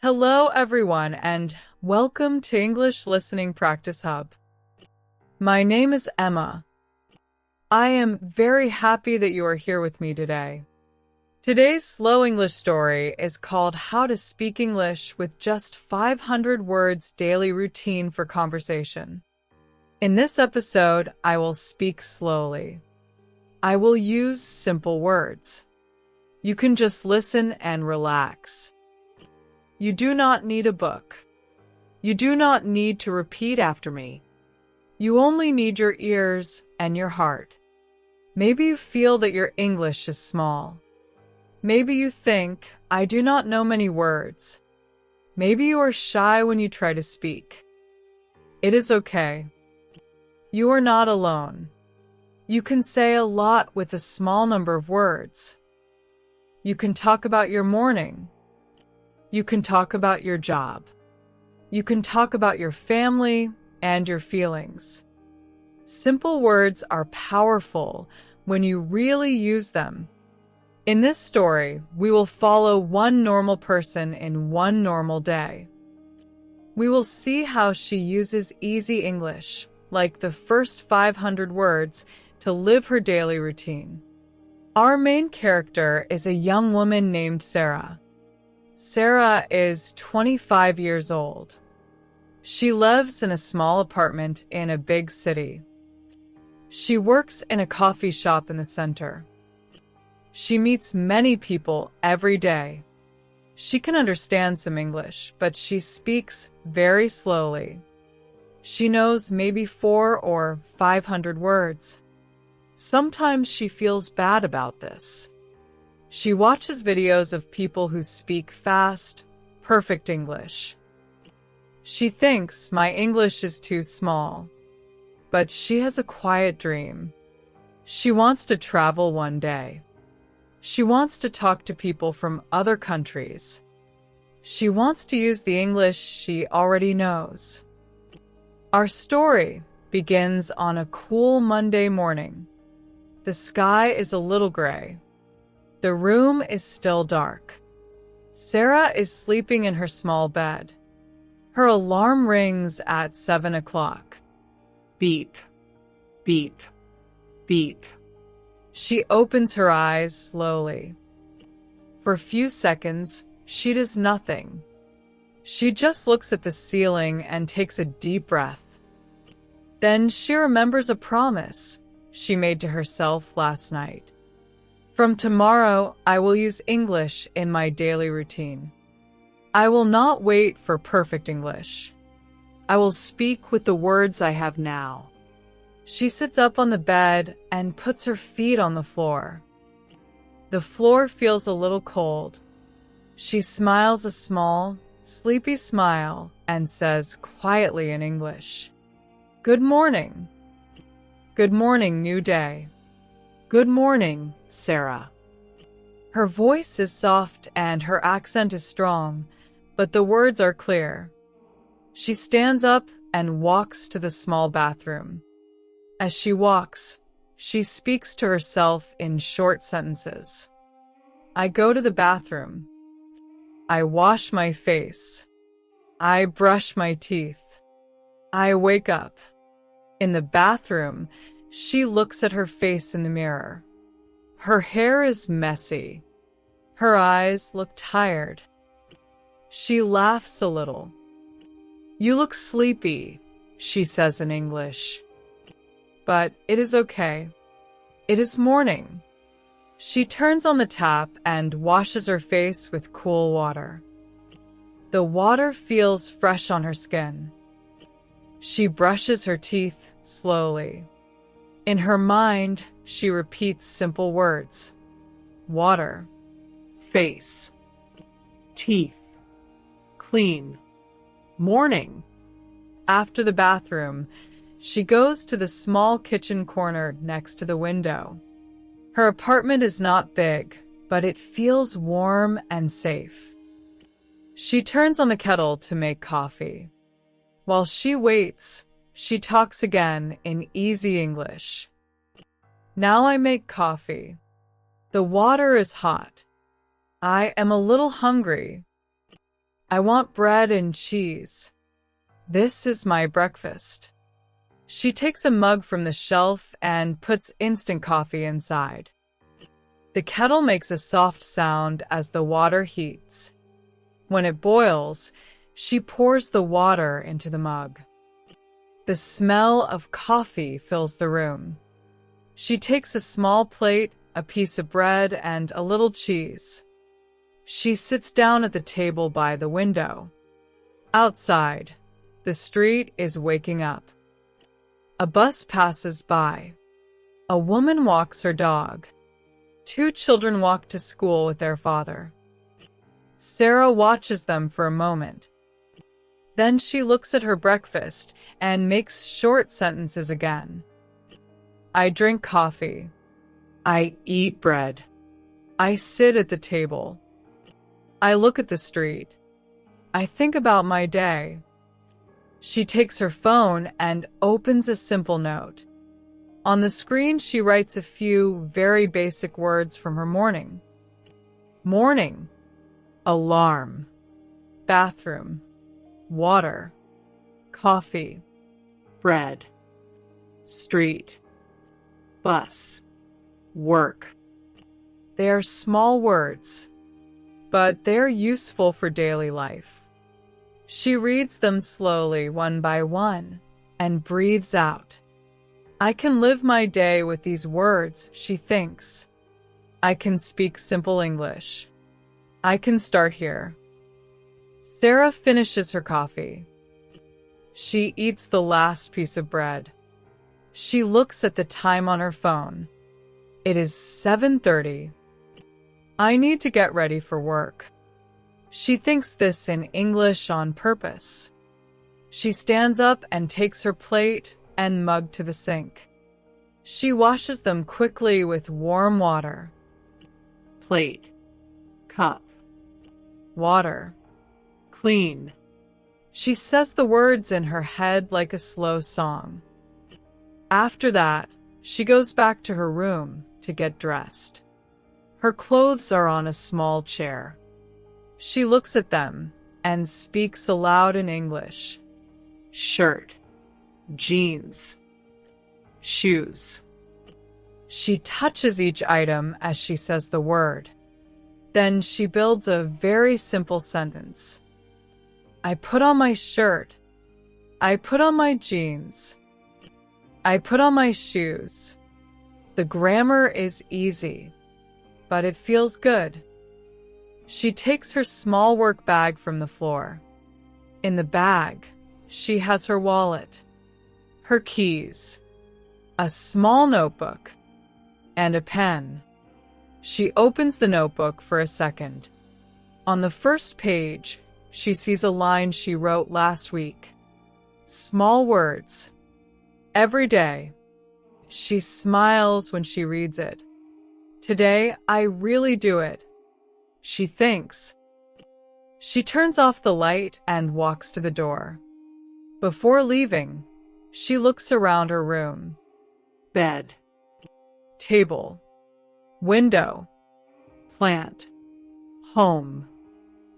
Hello, everyone, and welcome to English Listening Practice Hub. My name is Emma. I am very happy that you are here with me today. Today's slow English story is called How to Speak English with Just 500 Words Daily Routine for Conversation. In this episode, I will speak slowly. I will use simple words. You can just listen and relax. You do not need a book. You do not need to repeat after me. You only need your ears and your heart. Maybe you feel that your English is small. Maybe you think, I do not know many words. Maybe you are shy when you try to speak. It is okay. You are not alone. You can say a lot with a small number of words. You can talk about your morning. You can talk about your job. You can talk about your family and your feelings. Simple words are powerful when you really use them. In this story, we will follow one normal person in one normal day. We will see how she uses easy English, like the first 500 words, to live her daily routine. Our main character is a young woman named Sara. Sara is 25 years old. She lives in a small apartment in a big city. She works in a coffee shop in the center. She meets many people every day. She can understand some English, but she speaks very slowly. She knows maybe 400 or 500 words. Sometimes she feels bad about this. She watches videos of people who speak fast, perfect English. She thinks my English is too small. But she has a quiet dream. She wants to travel one day. She wants to talk to people from other countries. She wants to use the English she already knows. Our story begins on a cool Monday morning. The sky is a little gray. The room is still dark. Sara is sleeping in her small bed. Her alarm rings at 7 o'clock. Beep, beep, beep. She opens her eyes slowly. For a few seconds, she does nothing. She just looks at the ceiling and takes a deep breath. Then she remembers a promise she made to herself last night. From tomorrow, I will use English in my daily routine. I will not wait for perfect English. I will speak with the words I have now. She sits up on the bed and puts her feet on the floor. The floor feels a little cold. She smiles a small, sleepy smile and says quietly in English, "Good morning. Good morning, new day. Good morning, Sara." Her voice is soft and her accent is strong, but the words are clear. She stands up and walks to the small bathroom. As she walks, she speaks to herself in short sentences. I go to the bathroom. I wash my face. I brush my teeth. I wake up. In the bathroom, she looks at her face in the mirror. Her hair is messy. Her eyes look tired. She laughs a little. "You look sleepy," she says in English. But it is okay. It is morning. She turns on the tap and washes her face with cool water. The water feels fresh on her skin. She brushes her teeth slowly. In her mind, she repeats simple words. Water, face, teeth, clean, morning. After the bathroom, she goes to the small kitchen corner next to the window. Her apartment is not big, but it feels warm and safe. She turns on the kettle to make coffee. While she waits, she talks again in easy English. Now I make coffee. The water is hot. I am a little hungry. I want bread and cheese. This is my breakfast. She takes a mug from the shelf and puts instant coffee inside. The kettle makes a soft sound as the water heats. When it boils, she pours the water into the mug. The smell of coffee fills the room. She takes a small plate, a piece of bread, and a little cheese. She sits down at the table by the window. Outside, the street is waking up. A bus passes by. A woman walks her dog. 2 children walk to school with their father. Sara watches them for a moment. Then she looks at her breakfast and makes short sentences again. I drink coffee. I eat bread. I sit at the table. I look at the street. I think about my day. She takes her phone and opens a simple note. On the screen, she writes a few very basic words from her morning. Morning, alarm, bathroom, water, coffee, bread, street, bus, work. They are small words, but they're useful for daily life. She reads them slowly, one by one, and breathes out. I can live my day with these words, she thinks. I can speak simple English. I can start here. Sara finishes her coffee. She eats the last piece of bread. She looks at the time on her phone. It is 7:30. I need to get ready for work. She thinks this in English on purpose. She stands up and takes her plate and mug to the sink. She washes them quickly with warm water. Plate, cup, water, clean. She says the words in her head like a slow song. After that, she goes back to her room to get dressed. Her clothes are on a small chair. She looks at them and speaks aloud in English. Shirt, jeans, shoes. She touches each item as she says the word. Then she builds a very simple sentence. I put on my shirt. I put on my jeans. I put on my shoes. The grammar is easy, but it feels good. She takes her small work bag from the floor. In the bag, she has her wallet, her keys, a small notebook, and a pen. She opens the notebook for a second. On the first page, she sees a line she wrote last week. Small words. Every day. She smiles when she reads it. Today, I really do it. She thinks. She turns off the light and walks to the door. Before leaving, she looks around her room. Bed, table, window, plant, home.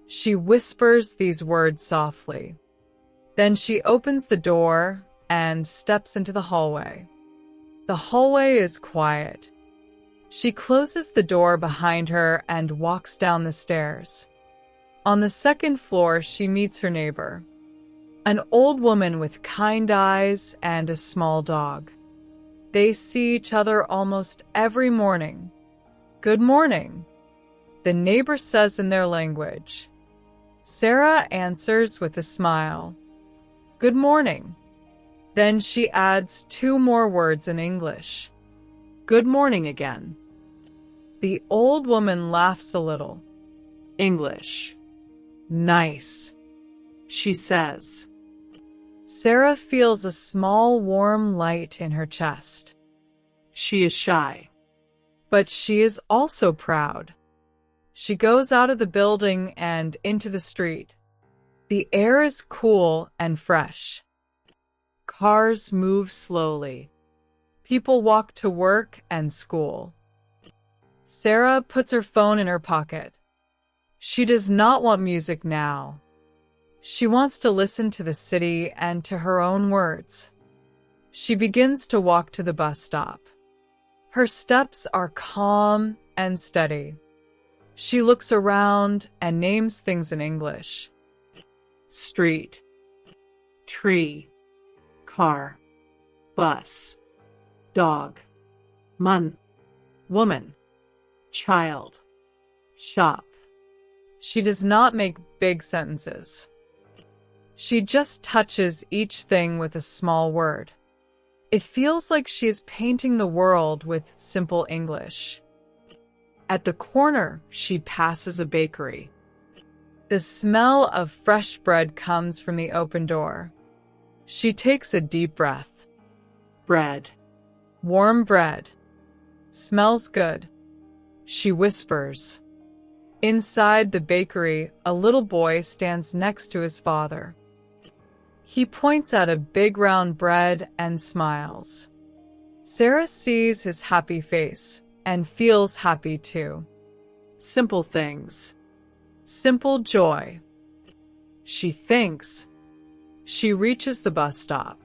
She whispers these words softly. Then she opens the door and steps into the hallway. The hallway is quiet. She closes the door behind her and walks down the stairs. On the second floor, she meets her neighbor, an old woman with kind eyes and a small dog. They see each other almost every morning. Good morning, the neighbor says in their language. Sara answers with a smile. Good morning. Then she adds 2 more words in English. Good morning again. The old woman laughs a little. English. Nice, she says. Sara feels a small warm light in her chest. She is shy, but she is also proud. She goes out of the building and into the street. The air is cool and fresh. Cars move slowly. People walk to work and school. Sara puts her phone in her pocket. She does not want music now. She wants to listen to the city and to her own words. She begins to walk to the bus stop. Her steps are calm and steady. She looks around and names things in English. Street, tree, car, bus, dog, month, woman, child, shop. She does not make big sentences. She just touches each thing with a small word. It feels like she is painting the world with simple English. At the corner, she passes a bakery. The smell of fresh bread comes from the open door. She takes a deep breath. Bread. Warm bread. Smells good. She whispers. Inside the bakery, a little boy stands next to his father. He points at a big round bread and smiles. Sara sees his happy face and feels happy too. Simple things. Simple joy. She thinks. She reaches the bus stop.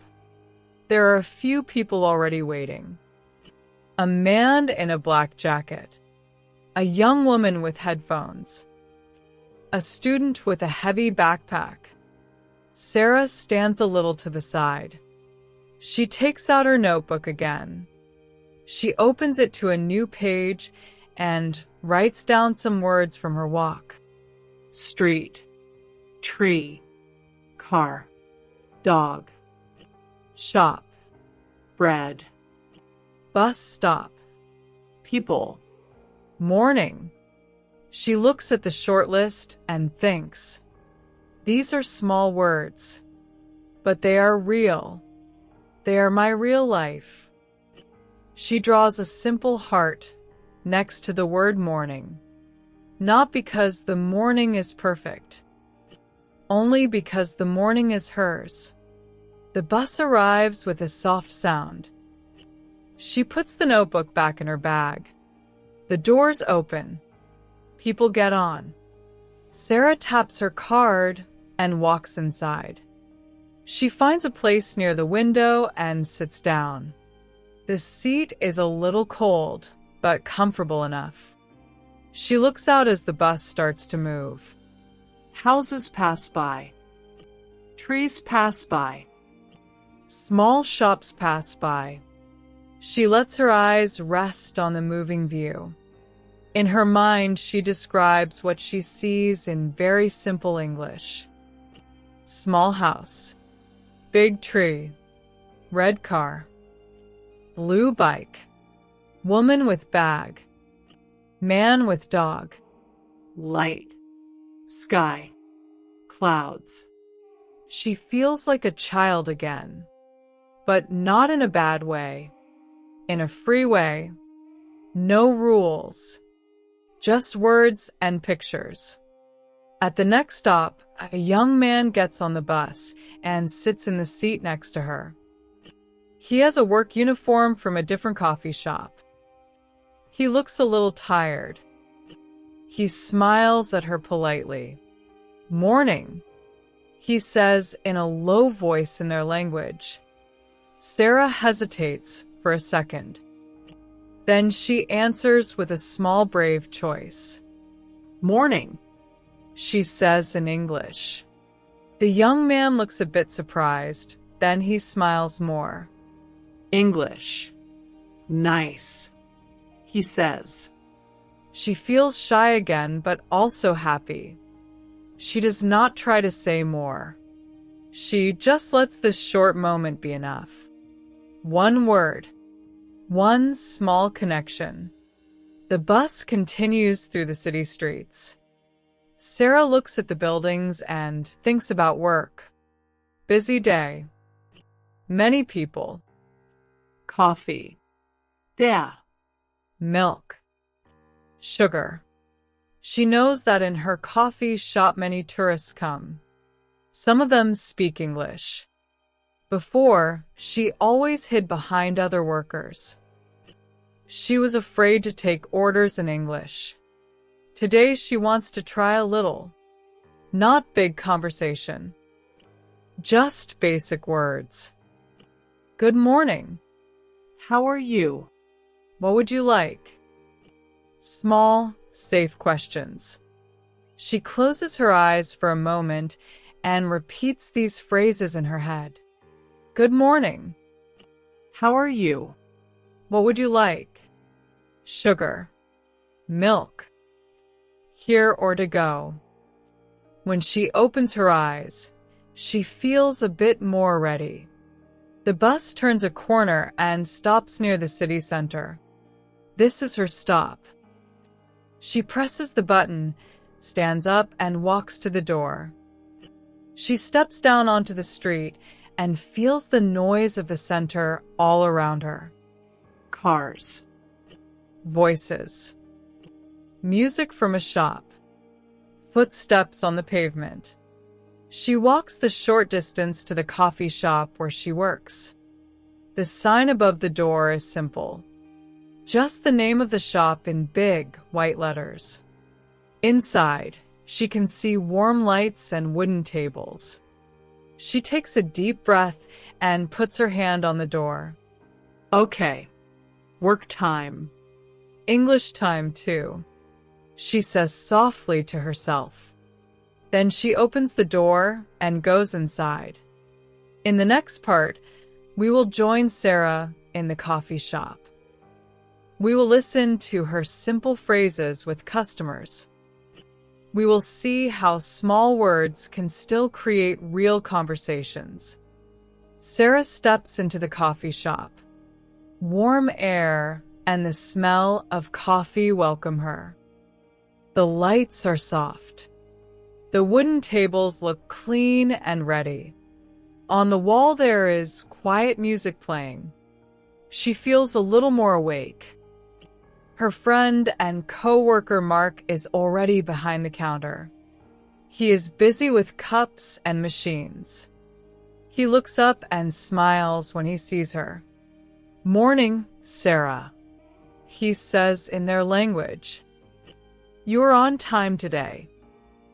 There are a few people already waiting. A man in a black jacket. A young woman with headphones. A student with a heavy backpack. Sara stands a little to the side. She takes out her notebook again. She opens it to a new page and writes down some words from her walk. Street, tree, car, dog, shop, bread, bus stop, people, morning. She looks at the short list and thinks, these are small words, but they are real. They are my real life. She draws a simple heart next to the word morning, not because the morning is perfect, only because the morning is hers. The bus arrives with a soft sound. She puts the notebook back in her bag. The doors open. People get on. Sara taps her card and walks inside. She finds a place near the window and sits down. The seat is a little cold, but comfortable enough. She looks out as the bus starts to move. Houses pass by. Trees pass by. Small shops pass by. She lets her eyes rest on the moving view. In her mind, she describes what she sees in very simple English. Small house. Big tree. Red car. Blue bike. Woman with bag. Man with dog. Light. Sky. Clouds. She feels like a child again, but not in a bad way. In a free way. No rules. Just words and pictures. At the next stop, a young man gets on the bus and sits in the seat next to her. He has a work uniform from a different coffee shop. He looks a little tired. He smiles at her politely. Morning, he says in a low voice in their language. Sara hesitates for a second. Then she answers with a small brave choice. Morning, she says in English. The young man looks a bit surprised, then he smiles more. English. Nice, he says. She feels shy again, but also happy. She does not try to say more. She just lets this short moment be enough. One word. One small connection. The bus continues through the city streets. Sara looks at the buildings and thinks about work. Busy day. Many people. Coffee. Der. Milk. Sugar. She knows that in her coffee shop many tourists come. Some of them speak English. Before, she always hid behind other workers. She was afraid to take orders in English. Today she wants to try a little. Not big conversation. Just basic words. Good morning. How are you? What would you like? Small, safe questions. She closes her eyes for a moment and repeats these phrases in her head. Good morning. How are you? What would you like? Sugar. Milk. Here or to go. When she opens her eyes, she feels a bit more ready. The bus turns a corner and stops near the city center. This is her stop. She presses the button, stands up, and walks to the door. She steps down onto the street and feels the noise of the center all around her. Cars. Voices. Music from a shop. Footsteps on the pavement. She walks the short distance to the coffee shop where she works. The sign above the door is simple. Just the name of the shop in big white letters. Inside, she can see warm lights and wooden tables. She takes a deep breath and puts her hand on the door. Okay. Work time. English time, too, she says softly to herself. Then she opens the door and goes inside. In the next part, we will join Sara in the coffee shop. We will listen to her simple phrases with customers. We will see how small words can still create real conversations. Sara steps into the coffee shop. Warm air and the smell of coffee welcome her. The lights are soft. The wooden tables look clean and ready. On the wall there is quiet music playing. She feels a little more awake. Her friend and co-worker Mark is already behind the counter. He is busy with cups and machines. He looks up and smiles when he sees her. Morning, Sara, he says in their language. You're on time today.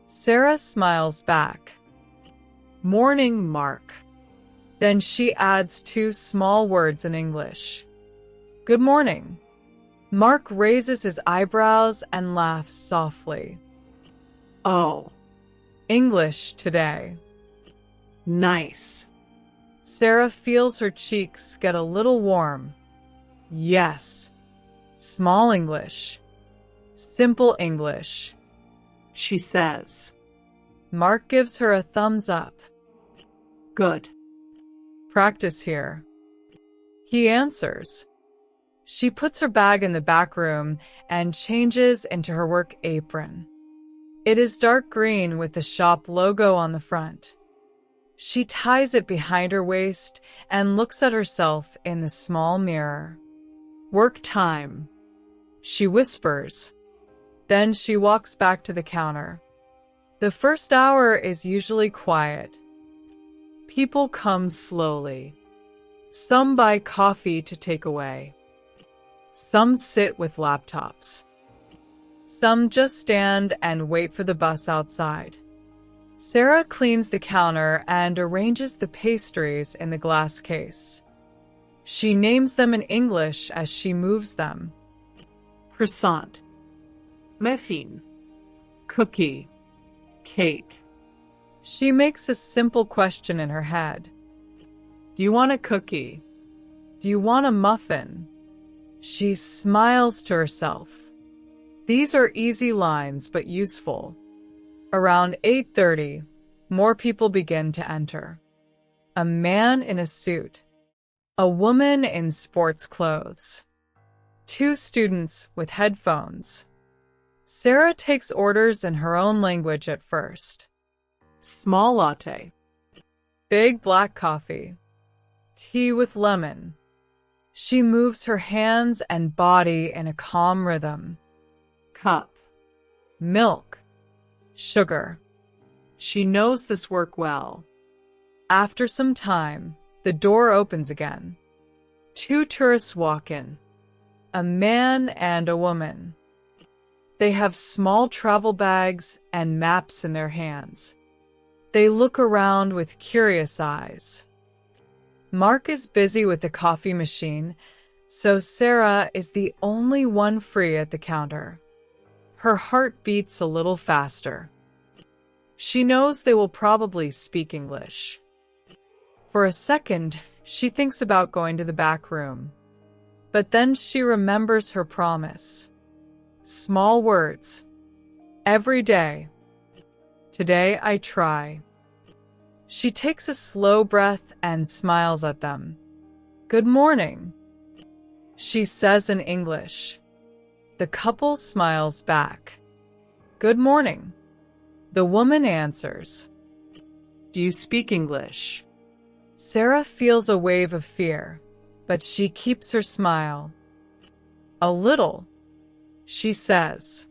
Sara smiles back. Morning, Mark. Then she adds two small words in English. Good morning. Mark raises his eyebrows and laughs softly. Oh. English today. Nice. Sara feels her cheeks get a little warm. Yes. Small English. Simple English, she says. Mark gives her a thumbs up. Good. Practice here. He answers. She puts her bag in the back room and changes into her work apron. It is dark green with the shop logo on the front. She ties it behind her waist and looks at herself in the small mirror. Work time, she whispers. Then she walks back to the counter. The first hour is usually quiet. People come slowly. Some buy coffee to take away. Some sit with laptops. Some just stand and wait for the bus outside. Sara cleans the counter and arranges the pastries in the glass case. She names them in English as she moves them. Croissant. Muffin. Cookie. Cake. She makes a simple question in her head. Do you want a cookie? Do you want a muffin? She smiles to herself. These are easy lines, but useful. Around 8:30, more people begin to enter. A man in a suit. A woman in sports clothes. Two students with headphones. Sara takes orders in her own language at first. Small latte. Big black coffee. Tea with lemon. She moves her hands and body in a calm rhythm. Cup. Milk. Sugar. She knows this work well. After some time, the door opens again. Two tourists walk in. A man and a woman. They have small travel bags and maps in their hands. They look around with curious eyes. Mark is busy with the coffee machine, so Sara is the only one free at the counter. Her heart beats a little faster. She knows they will probably speak English. For a second, she thinks about going to the back room. But then she remembers her promise. Small words. Every day. Today I try. She takes a slow breath and smiles at them. Good morning, she says in English. The couple smiles back. Good morning, the woman answers. Do you speak English? Sara feels a wave of fear, but she keeps her smile. A little, she says.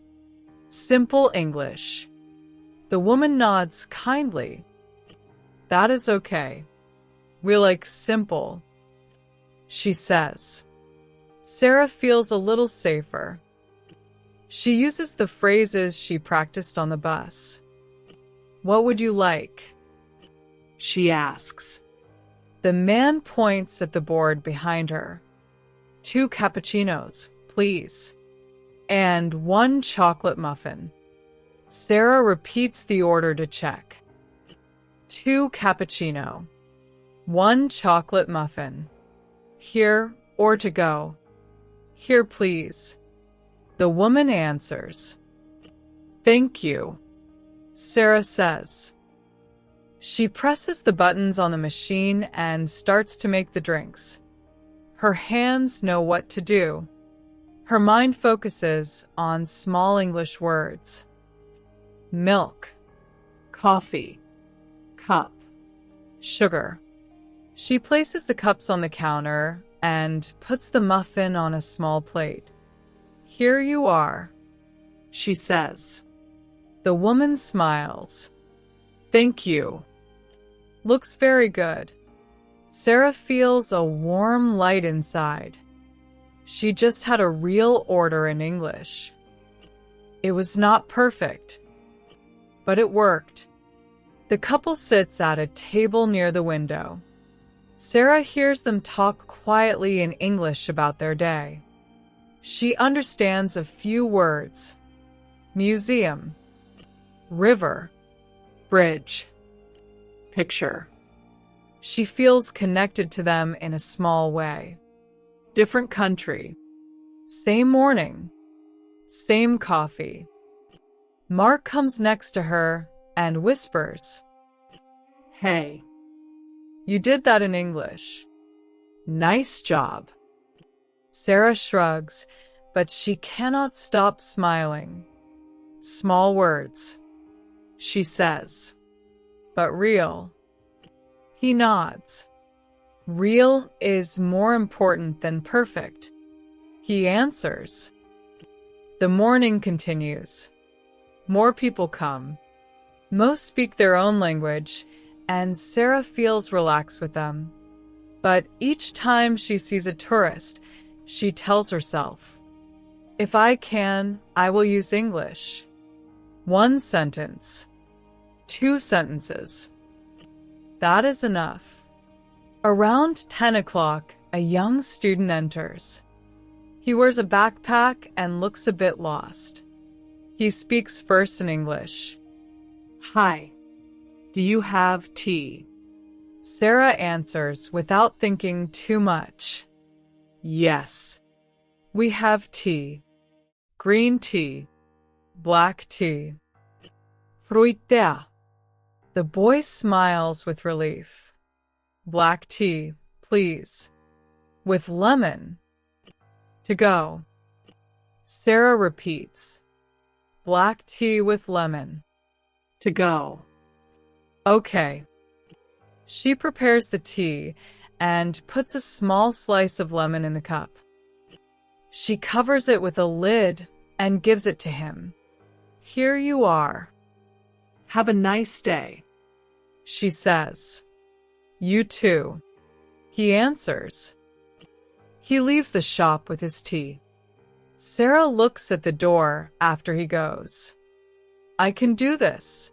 Simple English. The woman nods kindly. That is okay. We like simple, she says. Sara feels a little safer. She uses the phrases she practiced on the bus. What would you like? She asks. The man points at the board behind her. 2 cappuccinos, please. And 1 chocolate muffin. Sara repeats the order to check. 2 cappuccino. 1 chocolate muffin. Here or to go? Here, please. The woman answers. Thank you, Sara says. She presses the buttons on the machine and starts to make the drinks. Her hands know what to do. Her mind focuses on small English words. Milk. Coffee. Cup. Sugar. She places the cups on the counter and puts the muffin on a small plate. Here you are, she says. The woman smiles. Thank you. Looks very good. Sara feels a warm light inside. She just had a real order in English. It was not perfect, but it worked. The couple sits at a table near the window. Sara hears them talk quietly in English about their day. She understands a few words. Museum. River. Bridge. Picture. She feels connected to them in a small way. Different country. Same morning. Same coffee. Mark comes next to her and whispers. Hey. You did that in English. Nice job. Sara shrugs, but she cannot stop smiling. Small words, she says. But real. He nods. Real is more important than perfect. He answers. The morning continues. More people come. Most speak their own language, and Sara feels relaxed with them. But each time she sees a tourist, she tells herself, if I can, I will use English. 1 sentence. 2 sentences. That is enough. Around 10 o'clock, a young student enters. He wears a backpack and looks a bit lost. He speaks first in English. Hi. Do you have tea? Sara answers without thinking too much. Yes. We have tea. Green tea. Black tea. Fruitea. The boy smiles with relief. Black tea, please. With lemon. To go. Sara repeats. Black tea with lemon. To go. Okay. She prepares the tea and puts a small slice of lemon in the cup. She covers it with a lid and gives it to him. Here you are. Have a nice day, she says. You too, he answers. He leaves the shop with his tea. Sara looks at the door after he goes. I can do this.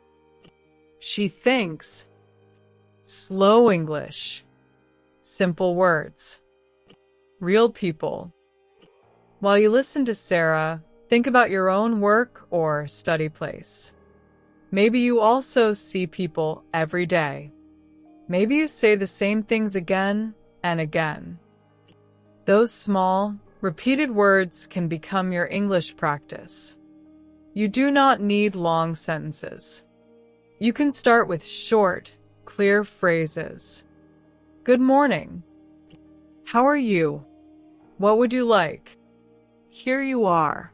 She thinks. Slow English. Simple words. Real people. While you listen to Sara, think about your own work or study place. Maybe you also see people every day. Maybe you say the same things again and again. Those small, repeated words can become your English practice. You do not need long sentences. You can start with short, clear phrases. Good morning. How are you? What would you like? Here you are.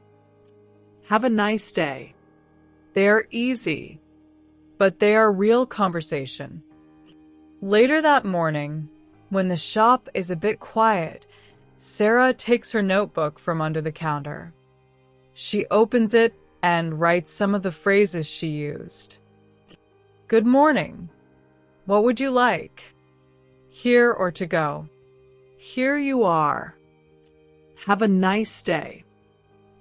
Have a nice day. They are easy, but they are real conversation. Later that morning, when the shop is a bit quiet, Sara takes her notebook from under the counter. She opens it and writes some of the phrases she used. Good morning. What would you like? Here or to go? Here you are. Have a nice day.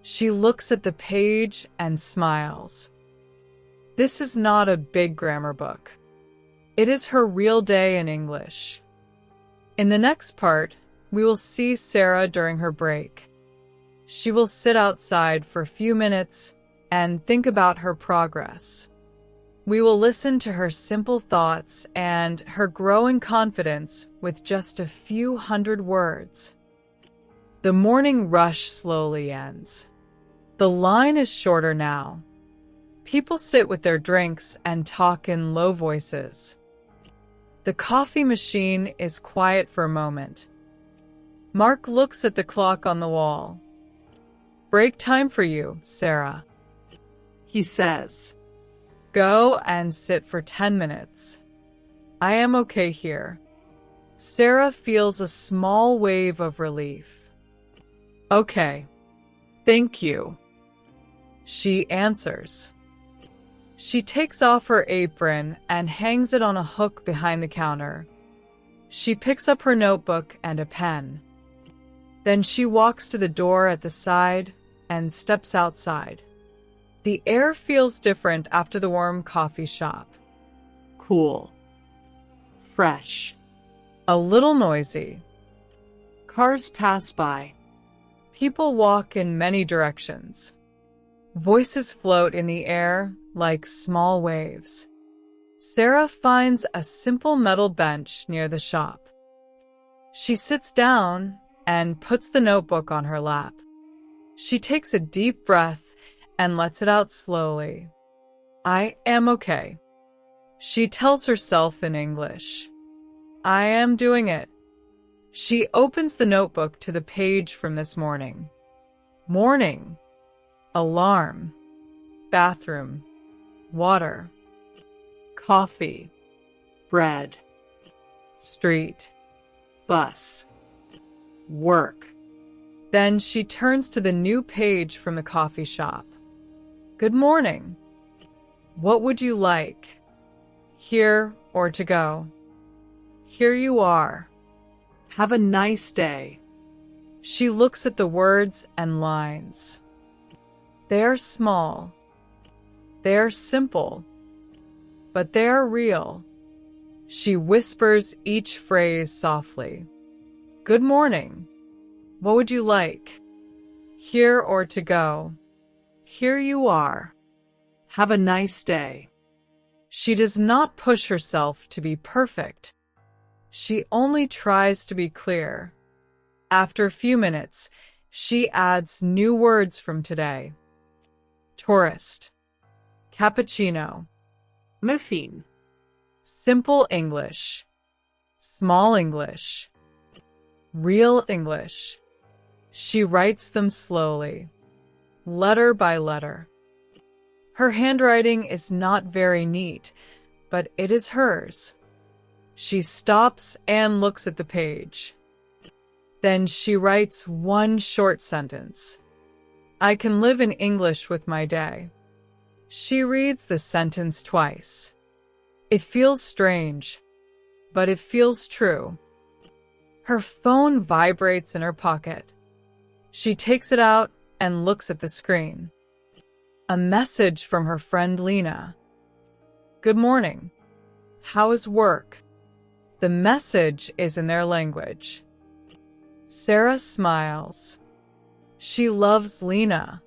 She looks at the page and smiles. This is not a big grammar book. It is her real day in English. In the next part, we will see Sara during her break. She will sit outside for a few minutes and think about her progress. We will listen to her simple thoughts and her growing confidence with just a few hundred words. The morning rush slowly ends. The line is shorter now. People sit with their drinks and talk in low voices. The coffee machine is quiet for a moment. Mark looks at the clock on the wall. Break time for you, Sara. He says, Go and sit for 10 minutes. I am okay here. Sara feels a small wave of relief. Okay. Thank you. She answers. She takes off her apron and hangs it on a hook behind the counter. She picks up her notebook and a pen. Then she walks to the door at the side and steps outside. The air feels different after the warm coffee shop. Cool. Fresh. A little noisy. Cars pass by. People walk in many directions. Voices float in the air like small waves. Sara finds a simple metal bench near the shop. She sits down and puts the notebook on her lap. She takes a deep breath and lets it out slowly. I am okay. She tells herself in English. I am doing it. She opens the notebook to the page from this morning. Morning. Alarm. Bathroom. Water. Coffee. Bread. Street. Bus. Work. Then she turns to the new page from the coffee shop. Good morning. What would you like? Here or to go? Here you are. Have a nice day. She looks at the words and lines. They are small. They are simple. But they are real. She whispers each phrase softly. Good morning. What would you like? Here or to go? Here you are. Have a nice day. She does not push herself to be perfect. She only tries to be clear. After a few minutes, she adds new words from today. Tourist. Cappuccino. Muffin. Simple English. Small English. Real English. She writes them slowly, letter by letter. Her handwriting is not very neat, but it is hers. She stops and looks at the page. Then she writes one short sentence. I can live in English with my day. She reads the sentence twice. It feels strange, but it feels true. Her phone vibrates in her pocket. She takes it out and looks at the screen. A message from her friend Lena. Good morning. How is work? The message is in their language. Sara smiles. She loves Lena.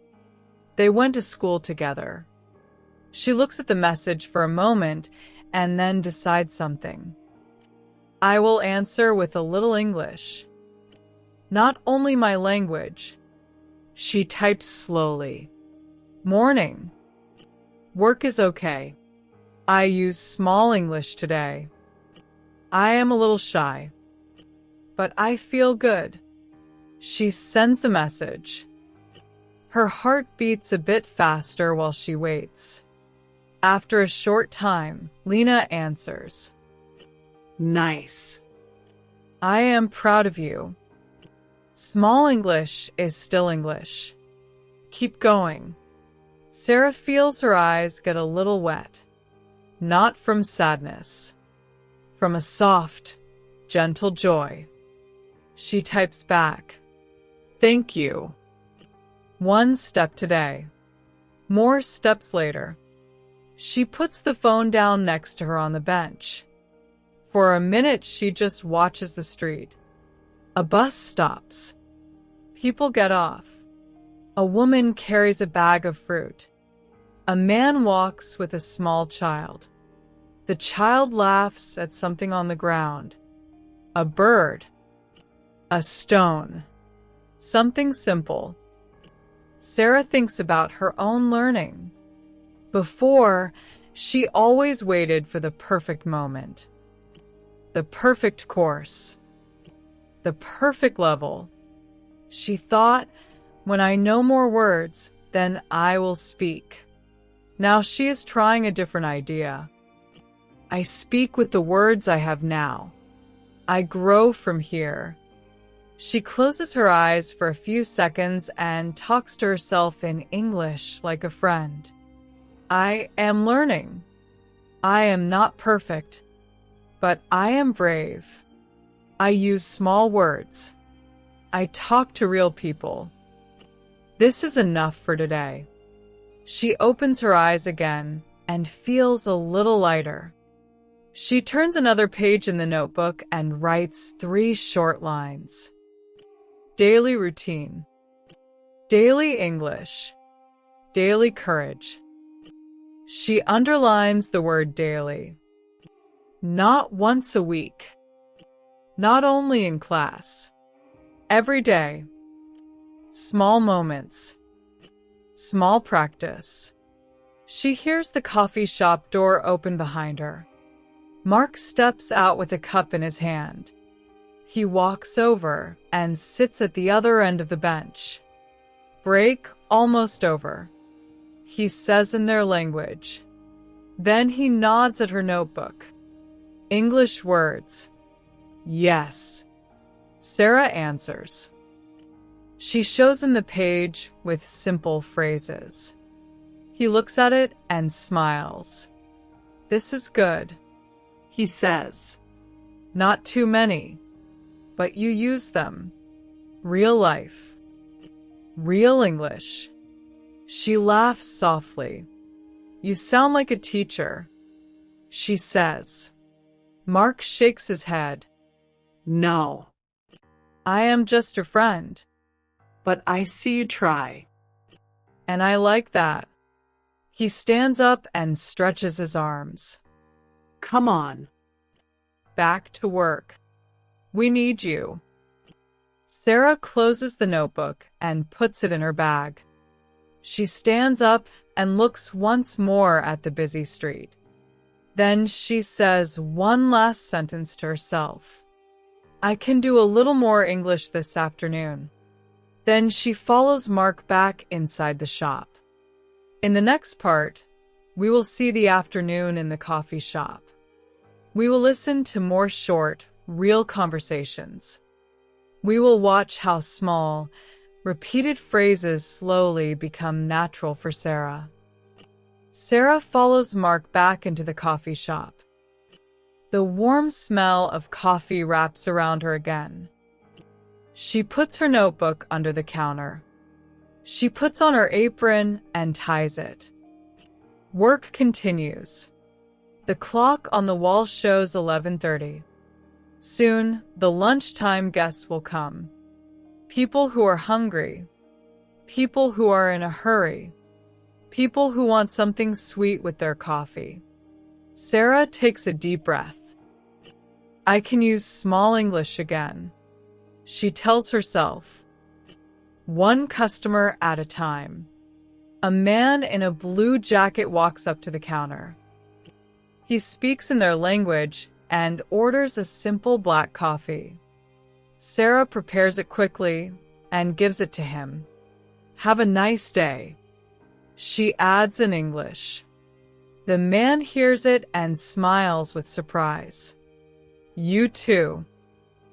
They went to school together. She looks at the message for a moment and then decides something. I will answer with a little English. Not only my language. She types slowly. Morning. Work is okay. I use small English today. I am a little shy, but I feel good. She sends the message. Her heart beats a bit faster while she waits. After a short time, Lena answers. Nice. I am proud of you. Small English is still English. Keep going. Sara feels her eyes get a little wet. Not from sadness. From a soft, gentle joy. She types back. Thank you. 1 step today. More steps later. She puts the phone down next to her on the bench. For a minute, she just watches the street. A bus stops. People get off. A woman carries a bag of fruit. A man walks with a small child. The child laughs at something on the ground. A bird. A stone. Something simple. Sara thinks about her own learning. Before, she always waited for the perfect moment. The perfect course. The perfect level. She thought, when I know more words, then I will speak. Now she is trying a different idea. I speak with the words I have now. I grow from here. She closes her eyes for a few seconds and talks to herself in English like a friend. I am learning. I am not perfect, but I am brave. I use small words. I talk to real people. This is enough for today. She opens her eyes again and feels a little lighter. She turns another page in the notebook and writes 3 short lines. Daily routine. Daily English. Daily courage. She underlines the word daily. Not once a week. Not only in class. Every day. Small moments. Small practice. She hears the coffee shop door open behind her. Mark steps out with a cup in his hand. He walks over and sits at the other end of the bench. Break almost over, he says in their language. Then he nods at her notebook. English words. Yes. Sara answers. She shows him the page with simple phrases. He looks at it and smiles. This is good, he says. Not too many, but you use them. Real life. Real English. She laughs softly. You sound like a teacher, she says. Mark shakes his head. No. I am just a friend. But I see you try. And I like that. He stands up and stretches his arms. Come on. Back to work. We need you. Sara closes the notebook and puts it in her bag. She stands up and looks once more at the busy street. Then she says one last sentence to herself. I can do a little more English this afternoon. Then she follows Mark back inside the shop. In the next part, we will see the afternoon in the coffee shop. We will listen to more short, real conversations. We will watch how small, repeated phrases slowly become natural for Sara. Sara follows Mark back into the coffee shop. The warm smell of coffee wraps around her again. She puts her notebook under the counter. She puts on her apron and ties it. Work continues. The clock on the wall shows 11:30. Soon, the lunchtime guests will come. People who are hungry. People who are in a hurry. People who want something sweet with their coffee. Sara takes a deep breath. I can use small English again. She tells herself. One customer at a time. A man in a blue jacket walks up to the counter. He speaks in their language and orders a simple black coffee. Sara prepares it quickly and gives it to him. Have a nice day. She adds in English. The man hears it and smiles with surprise. You too.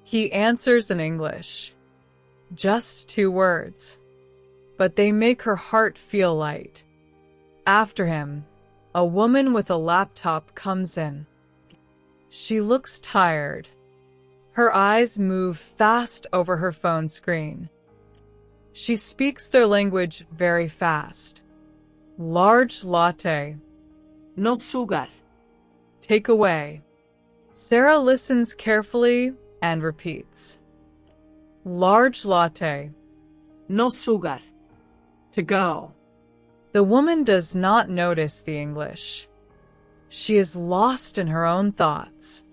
He answers in English. Just 2 words. But they make her heart feel light. After him, a woman with a laptop comes in. She looks tired. Her eyes move fast over her phone screen. She speaks their language very fast. Large latte. No sugar. Take away. Sara listens carefully and repeats. Large latte. No sugar. To go. The woman does not notice the English. She is lost in her own thoughts.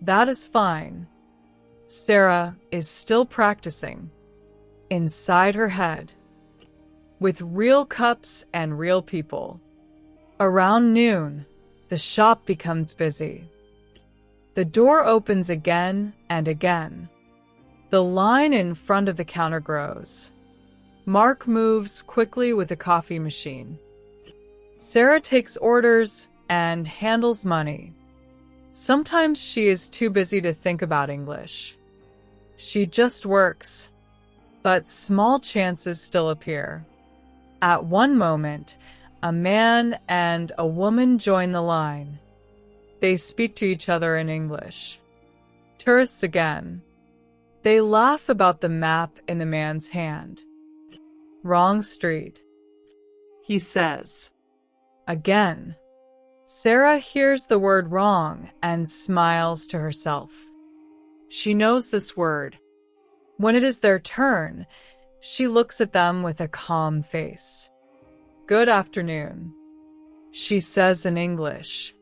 That is fine. Sara is still practicing. Inside her head. With real cups and real people. Around noon, the shop becomes busy. The door opens again and again. The line in front of the counter grows. Mark moves quickly with the coffee machine. Sara takes orders and handles money. Sometimes she is too busy to think about English. She just works, but small chances still appear. At one moment, a man and a woman join the line. They speak to each other in English. Tourists again. They laugh about the map in the man's hand. Wrong street. He says. Again. Sara hears the word wrong and smiles to herself. She knows this word. When it is their turn, she looks at them with a calm face. Good afternoon, she says in English.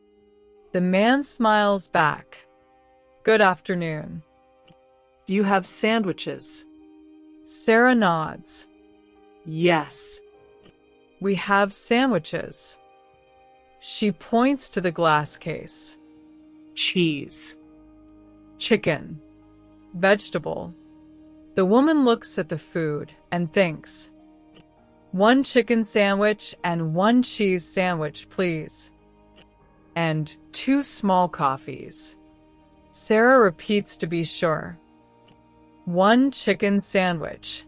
The man smiles back. Good afternoon. Do you have sandwiches? Sara nods. Yes. We have sandwiches. She points to the glass case. Cheese. Chicken. Vegetable. The woman looks at the food and thinks, 1 chicken sandwich and 1 cheese sandwich, please. And 2 small coffees. Sara repeats to be sure. 1 chicken sandwich.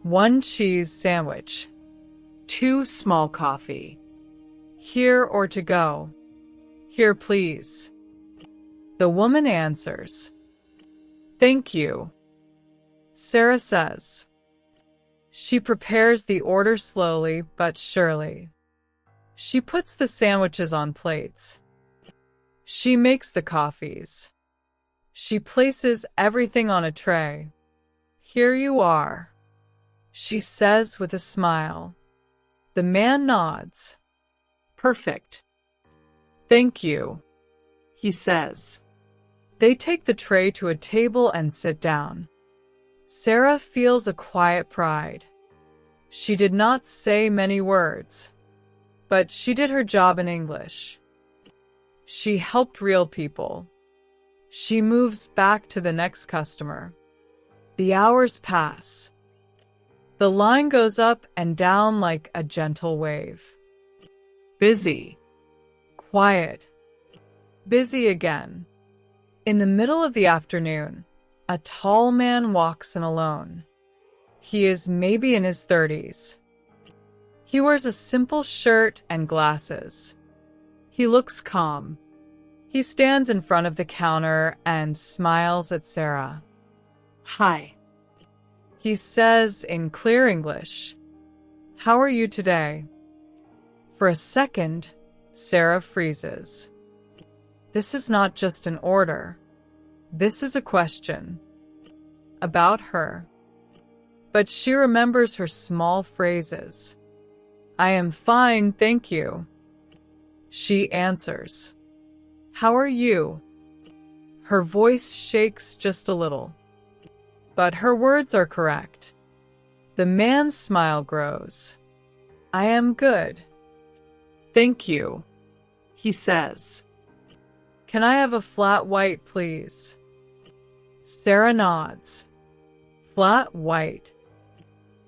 1 cheese sandwich. 2 small coffee. Here or to go? Here, please. The woman answers. Thank you. Sara says. She prepares the order slowly but surely. She puts the sandwiches on plates. She makes the coffees. She places everything on a tray. Here you are, she says with a smile. The man nods. Perfect. Thank you, he says. They take the tray to a table and sit down. Sara feels a quiet pride. She did not say many words, but she did her job in English. She helped real people. She moves back to the next customer. The hours pass. The line goes up and down like a gentle wave. Busy. Quiet. Busy again. In the middle of the afternoon, a tall man walks in alone. He is maybe in his 30s. He wears a simple shirt and glasses. He looks calm. He stands in front of the counter and smiles at Sara. Hi. He says in clear English, "How are you today?" For a second, Sara freezes. This is not just an order. This is a question about her. But she remembers her small phrases. "I am fine, thank you." She answers, "How are you?" Her voice shakes just a little. But her words are correct. The man's smile grows. "I am good." "Thank you," he says. "Can I have a flat white, please?" Sara nods. "Flat white."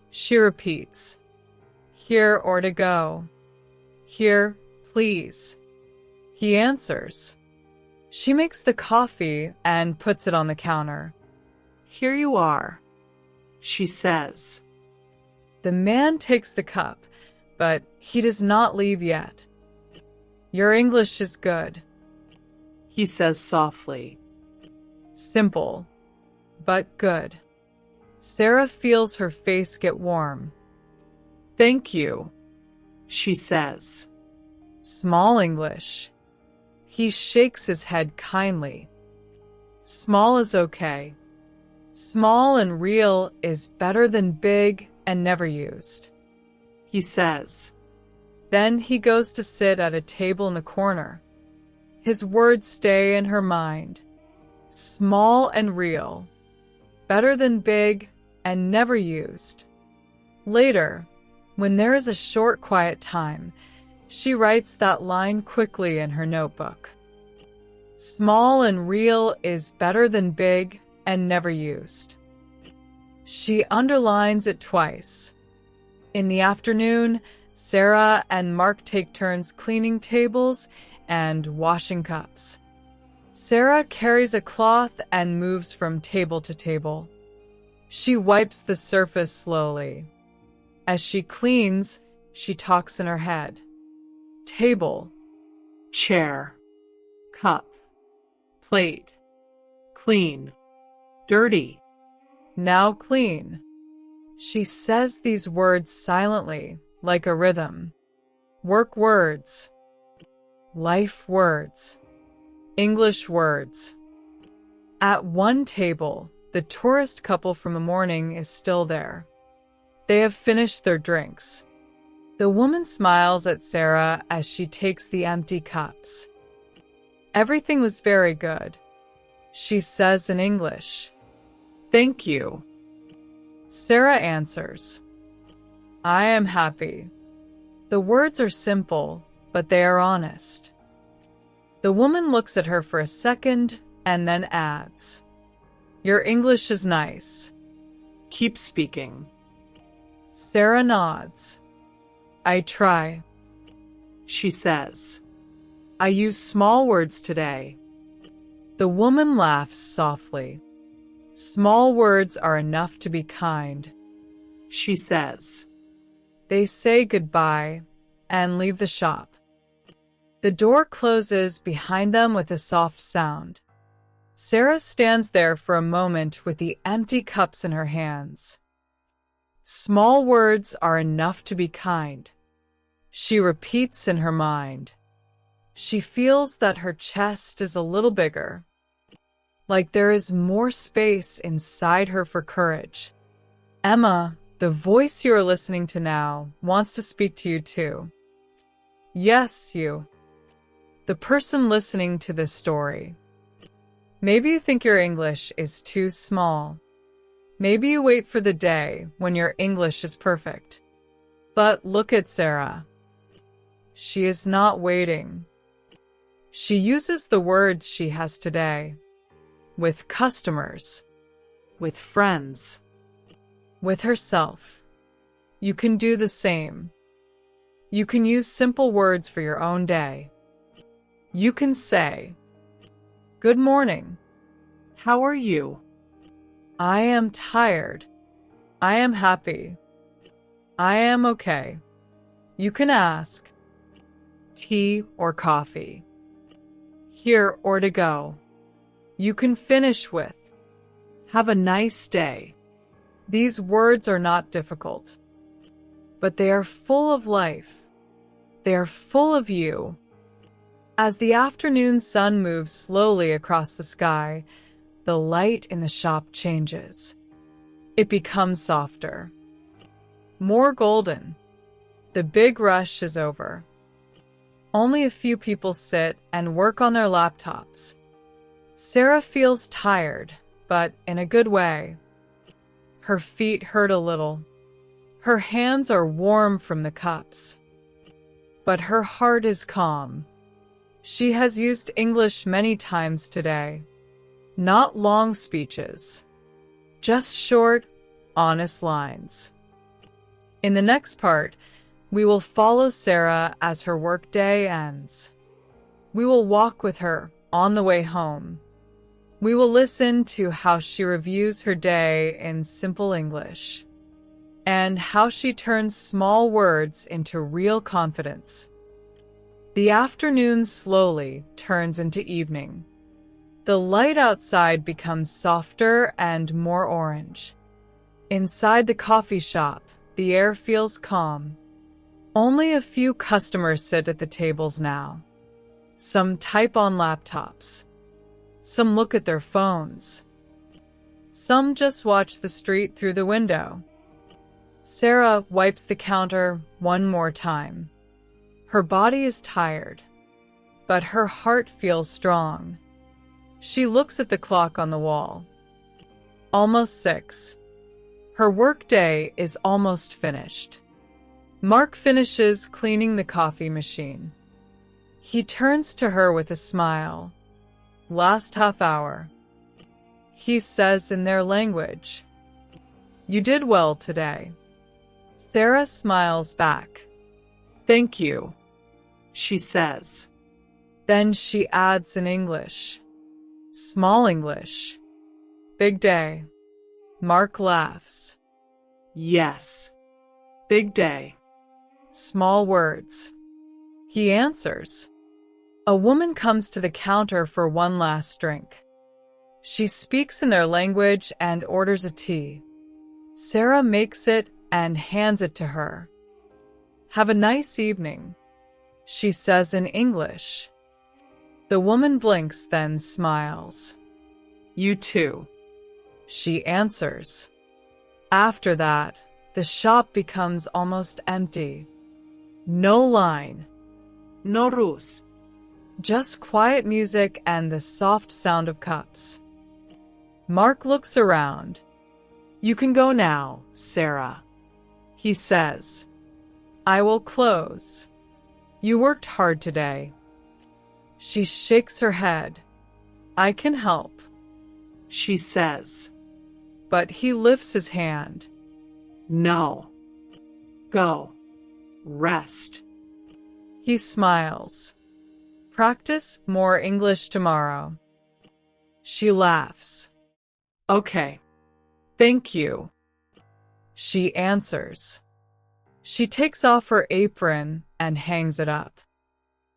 She repeats, "Here or to go?" "Here, please." He answers. She makes the coffee and puts it on the counter. "Here you are," she says. The man takes the cup, but he does not leave yet. "Your English is good," he says softly. "Simple, but good." Sara feels her face get warm. "Thank you," she says. "Small English." He shakes his head kindly. "Small is okay. Small and real is better than big and never used," he says. Then he goes to sit at a table in the corner. His words stay in her mind. Small and real. Better than big and never used. Later, when there is a short quiet time, she writes that line quickly in her notebook. Small and real is better than big and never used. She underlines it twice. In the afternoon, Sara and Mark take turns cleaning tables and washing cups. Sara carries a cloth and moves from table to table. She wipes the surface slowly. As she cleans, she talks in her head. Table, chair, cup, plate, clean, dirty, now clean. She says these words silently, like a rhythm. Work words, life words, English words. At one table, the tourist couple from the morning is still there. They have finished their drinks. The woman smiles at Sara as she takes the empty cups. "Everything was very good," she says in English. "Thank you." Sara answers, "I am happy." The words are simple, but they are honest. The woman looks at her for a second and then adds, "Your English is nice. Keep speaking." Sara nods. "I try," she says. "I use small words today." The woman laughs softly. "Small words are enough to be kind," she says. They say goodbye and leave the shop. The door closes behind them with a soft sound. Sara stands there for a moment with the empty cups in her hands. Small words are enough to be kind. She repeats in her mind. She feels that her chest is a little bigger, like there is more space inside her for courage. Emma, the voice you are listening to now, wants to speak to you too. Yes, you. The person listening to this story. Maybe you think your English is too small. Maybe you wait for the day when your English is perfect. But look at Sara. She is not waiting. She uses the words she has today. With customers. With friends. With herself. You can do the same. You can use simple words for your own day. You can say, "Good morning. How are you?" I am tired. I am happy. I am okay." You can ask, "Tea or coffee? Here or to go?" You can finish with, "Have a nice day." These words are not difficult, but they are full of life. They are full of you. As the afternoon sun moves slowly across the sky, the light in the shop changes. It becomes softer, more golden. The big rush is over. Only a few people sit and work on their laptops. Sara feels tired, but in a good way. Her feet hurt a little. Her hands are warm from the cups. But her heart is calm. She has used English many times today. Not long speeches, just short, honest lines. In the next part, we will follow Sara as her workday ends. We will walk with her on the way home. We will listen to how she reviews her day in simple English, and how she turns small words into real confidence. The afternoon slowly turns into evening. The light outside becomes softer and more orange. Inside the coffee shop, the air feels calm. Only a few customers sit at the tables now. Some type on laptops. Some look at their phones. Some just watch the street through the window. Sara wipes the counter one more time. Her body is tired, but her heart feels strong. She looks at the clock on the wall. Almost 6. Her workday is almost finished. Mark finishes cleaning the coffee machine. He turns to her with a smile. Last half hour. He says in their language, "You did well today." Sara smiles back. Thank you, she says. Then she adds in English. Small English. Big day. Mark laughs. Yes. Big day. Small words. He answers. A woman comes to the counter for one last drink. She speaks in their language and orders a tea. Sara makes it and hands it to her. Have a nice evening, she says in English. The woman blinks, then smiles. You too, she answers. After that, the shop becomes almost empty. No line. No rules. Just quiet music and the soft sound of cups. Mark looks around. You can go now, Sara, he says. I will close. You worked hard today. She shakes her head. I can help, she says. But he lifts his hand. No. Go. Rest. He smiles. Practice more English tomorrow. She laughs. Okay. Thank you, she answers. She takes off her apron and hangs it up.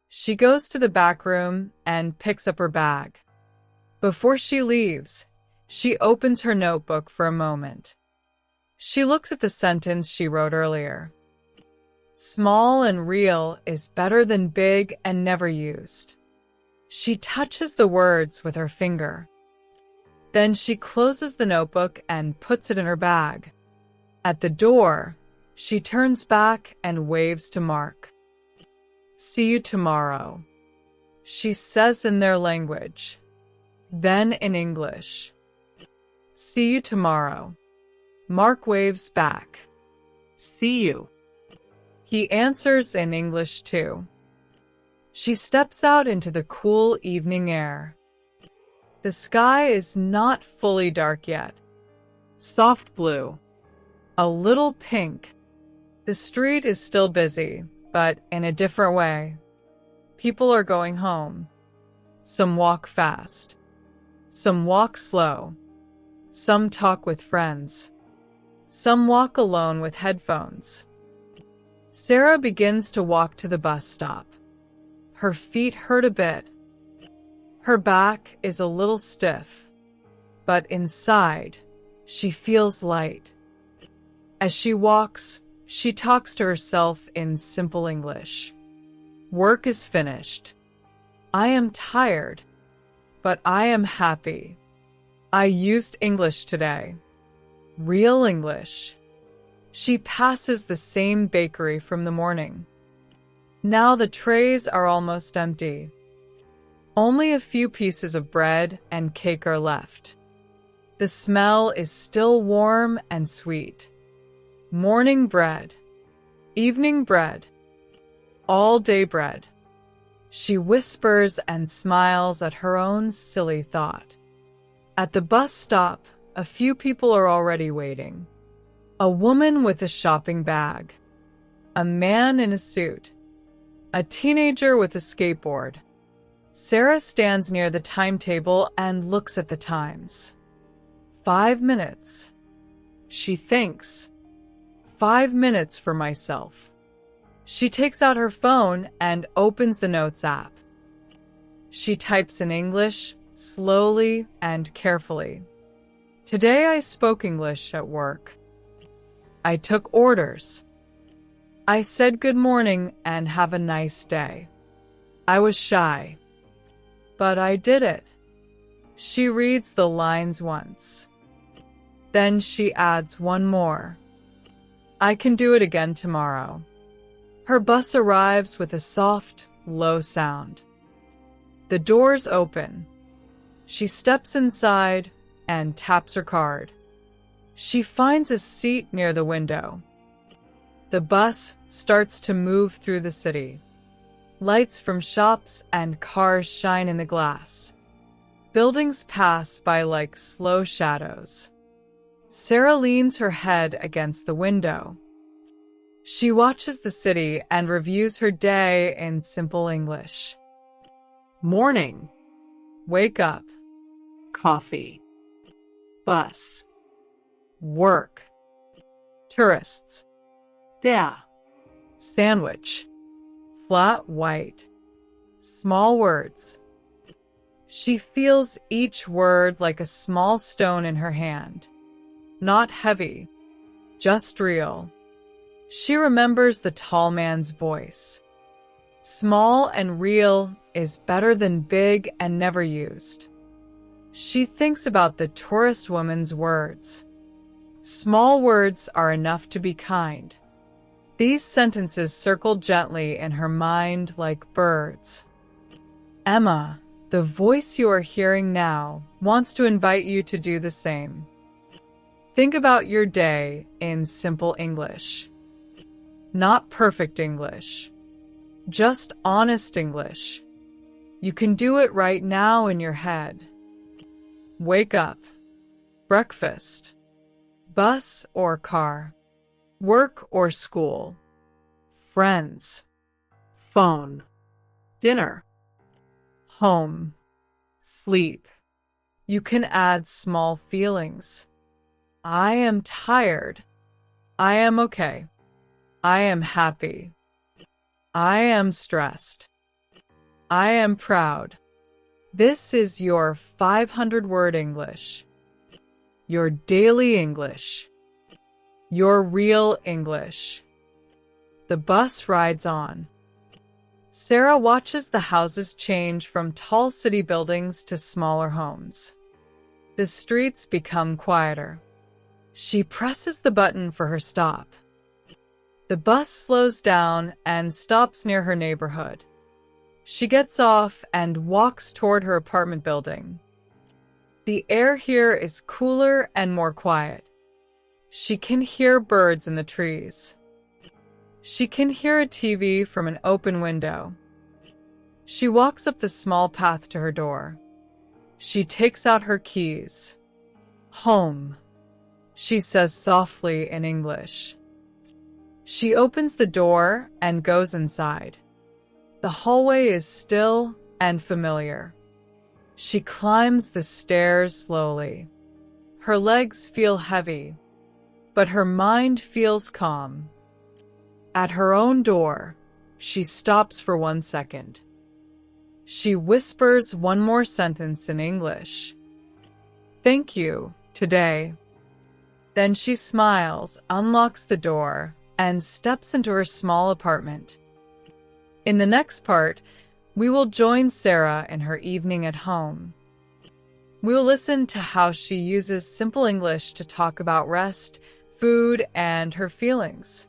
She goes to the back room and picks up her bag. Before she leaves, she opens her notebook for a moment. She looks at the sentence she wrote earlier. Small and real is better than big and never used. She touches the words with her finger. Then she closes the notebook and puts it in her bag. At the door, she turns back and waves to Mark. See you tomorrow, she says in their language. Then in English. See you tomorrow. Mark waves back. See you. He answers in English too. She steps out into the cool evening air. The sky is not fully dark yet. Soft blue. A little pink. The street is still busy, but in a different way. People are going home. Some walk fast. Some walk slow. Some talk with friends. Some walk alone with headphones. Sara begins to walk to the bus stop. Her feet hurt a bit. Her back is a little stiff, but inside, she feels light. As she walks, she talks to herself in simple English. Work is finished. I am tired, but I am happy. I used English today. Real English. She passes the same bakery from the morning. Now the trays are almost empty. Only a few pieces of bread and cake are left. The smell is still warm and sweet. Morning bread, evening bread, all-day bread. She whispers and smiles at her own silly thought. At the bus stop, a few people are already waiting. A woman with a shopping bag, a man in a suit, a teenager with a skateboard. Sara stands near the timetable and looks at the times. 5 minutes. She thinks, 5 minutes for myself. She takes out her phone and opens the Notes app. She types in English, slowly and carefully. Today I spoke English at work. I took orders. I said good morning and have a nice day. I was shy, but I did it. She reads the lines once. Then she adds one more. I can do it again tomorrow. Her bus arrives with a soft, low sound. The doors open. She steps inside and taps her card. She finds a seat near the window. The bus starts to move through the city. Lights from shops and cars shine in the glass. Buildings pass by like slow shadows. Sara leans her head against the window. She watches the city and reviews her day in simple English. Morning. Wake up. Coffee. Bus. Work. Tourists. Der. Sandwich. Flat white. Small words. She feels each word like a small stone in her hand. Not heavy, just real. She remembers the tall man's voice. Small and real is better than big and never used. She thinks about the tourist woman's words. Small words are enough to be kind. These sentences circle gently in her mind like birds. Emma, the voice you are hearing now, wants to invite you to do the same. Think about your day in simple English. Not perfect English. Just honest English. You can do it right now in your head. Wake up. Breakfast. Bus or car. Work or school. Friends. Phone. Dinner. Home. Sleep. You can add small feelings. I am tired. I am okay. I am happy. I am stressed. I am proud. This is your 500-word English. Your daily English. Your real English. The bus rides on. Sara watches the houses change from tall city buildings to smaller homes. The streets become quieter. She presses the button for her stop. The bus slows down and stops near her neighborhood. She gets off and walks toward her apartment building. The air here is cooler and more quiet. She can hear birds in the trees. She can hear a TV from an open window. She walks up the small path to her door. She takes out her keys. Home, she says softly in English. She opens the door and goes inside. The hallway is still and familiar. She climbs the stairs slowly. Her legs feel heavy, but her mind feels calm. At her own door, she stops for 1 second. She whispers one more sentence in English. Thank you, today. Then she smiles, unlocks the door, and steps into her small apartment. In the next part, we will join Sara in her evening at home. We will listen to how she uses simple English to talk about rest, food, and her feelings.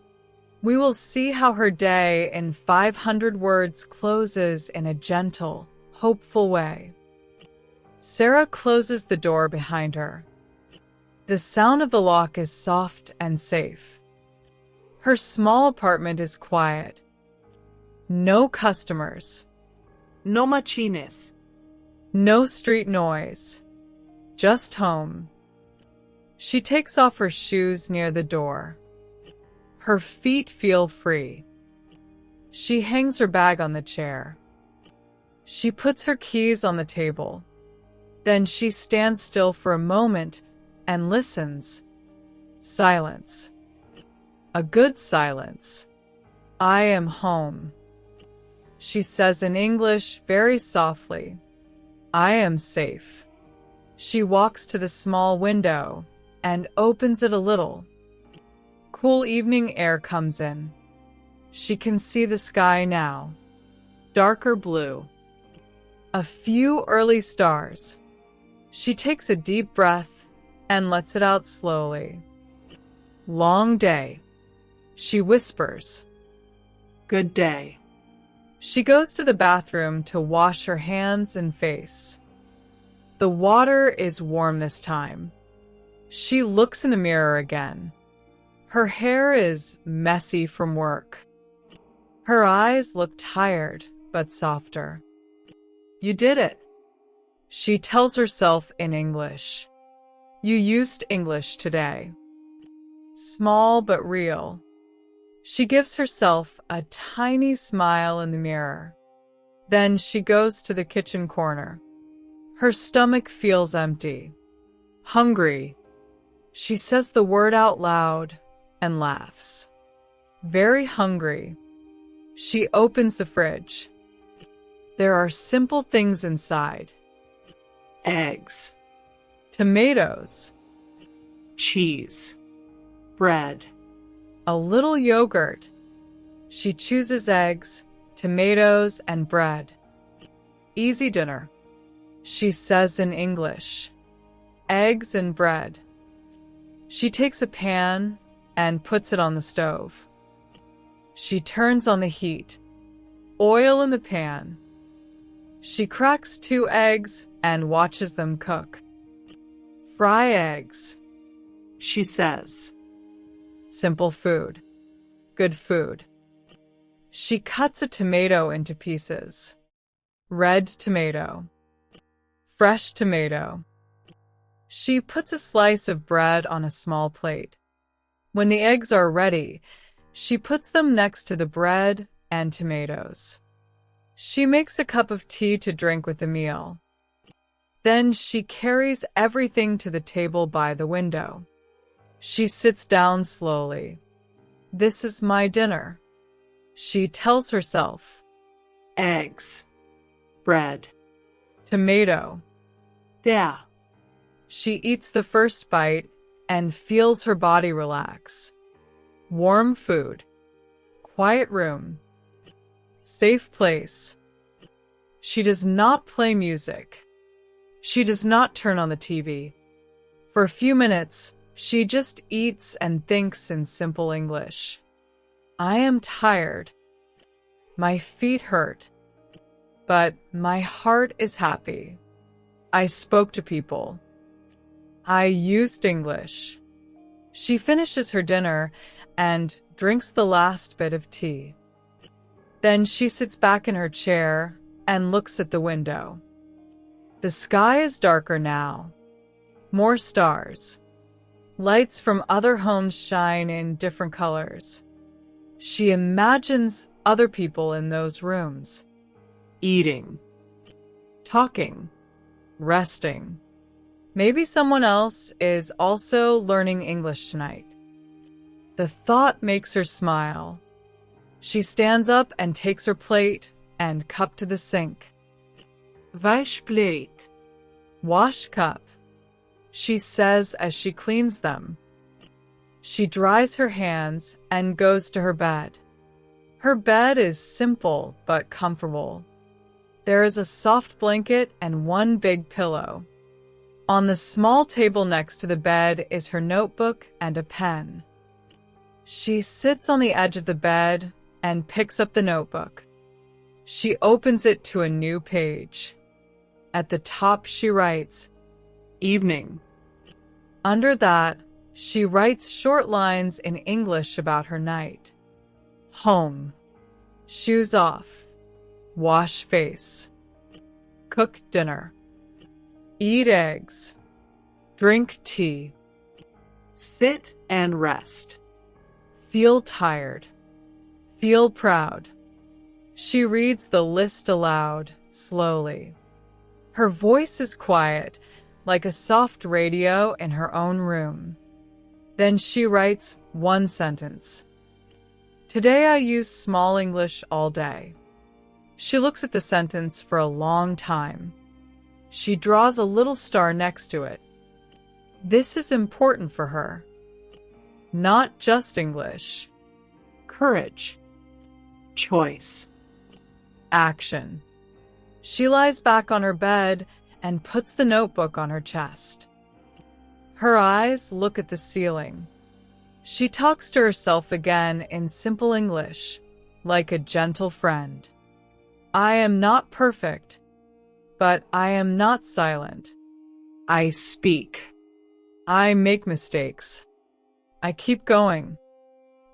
We will see how her day in 500 words closes in a gentle, hopeful way. Sara closes the door behind her. The sound of the lock is soft and safe. Her small apartment is quiet. No customers. No machines. No street noise. Just home. She takes off her shoes near the door. Her feet feel free. She hangs her bag on the chair. She puts her keys on the table. Then she stands still for a moment and listens. Silence. A good silence. I am home. She says in English very softly, I am safe. She walks to the small window and opens it a little. Cool evening air comes in. She can see the sky now. Darker blue. A few early stars. She takes a deep breath and lets it out slowly. Long day. She whispers. Good day. She goes to the bathroom to wash her hands and face. The water is warm this time. She looks in the mirror again. Her hair is messy from work. Her eyes look tired but softer. You did it. She tells herself in English. You used English today. Small but real. She gives herself a tiny smile in the mirror. Then she goes to the kitchen corner. Her stomach feels empty. Hungry. She says the word out loud and laughs. Very hungry. She opens the fridge. There are simple things inside. Eggs. Tomatoes. Cheese. Bread. A little yogurt. She chooses eggs, tomatoes, and bread. Easy dinner. She says in English. Eggs and bread. She takes a pan and puts it on the stove. She turns on the heat. Oil in the pan. She cracks 2 eggs and watches them cook. Fry eggs. She says. Simple food. Good food. She cuts a tomato into pieces. Red tomato. Fresh tomato. She puts a slice of bread on a small plate. When the eggs are ready, she puts them next to the bread and tomatoes. She makes a cup of tea to drink with the meal. Then she carries everything to the table by the window. She sits down slowly. This is my dinner. She tells herself. Eggs. Bread. Tomato. Yeah. She eats the first bite and feels her body relax. Warm food. Quiet room. Safe place. She does not play music. She does not turn on the TV. For a few minutes, she just eats and thinks in simple English. I am tired. My feet hurt. But my heart is happy. I spoke to people. I used English. She finishes her dinner and drinks the last bit of tea. Then she sits back in her chair and looks at the window. The sky is darker now. More stars. Lights from other homes shine in different colors. She imagines other people in those rooms. Eating. Talking. Resting. Maybe someone else is also learning English tonight. The thought makes her smile. She stands up and takes her plate and cup to the sink. Wash plate. Wash cup. She says as she cleans them. She dries her hands and goes to her bed. Her bed is simple but comfortable. There is a soft blanket and one big pillow. On the small table next to the bed is her notebook and a pen. She sits on the edge of the bed and picks up the notebook. She opens it to a new page. At the top she writes, Evening. Under that, she writes short lines in English about her night. Home. Shoes off. Wash face. Cook dinner. Eat eggs. Drink tea. Sit and rest. Feel tired. Feel proud. She reads the list aloud, slowly. Her voice is quiet, like a soft radio in her own room. Then she writes one sentence. Today I use small English all day. She looks at the sentence for a long time. She draws a little star next to it. This is important for her. Not just English. Courage. Choice. Action. She lies back on her bed and puts the notebook on her chest. Her eyes look at the ceiling. She talks to herself again in simple English, like a gentle friend. I am not perfect, but I am not silent. I speak. I make mistakes. I keep going.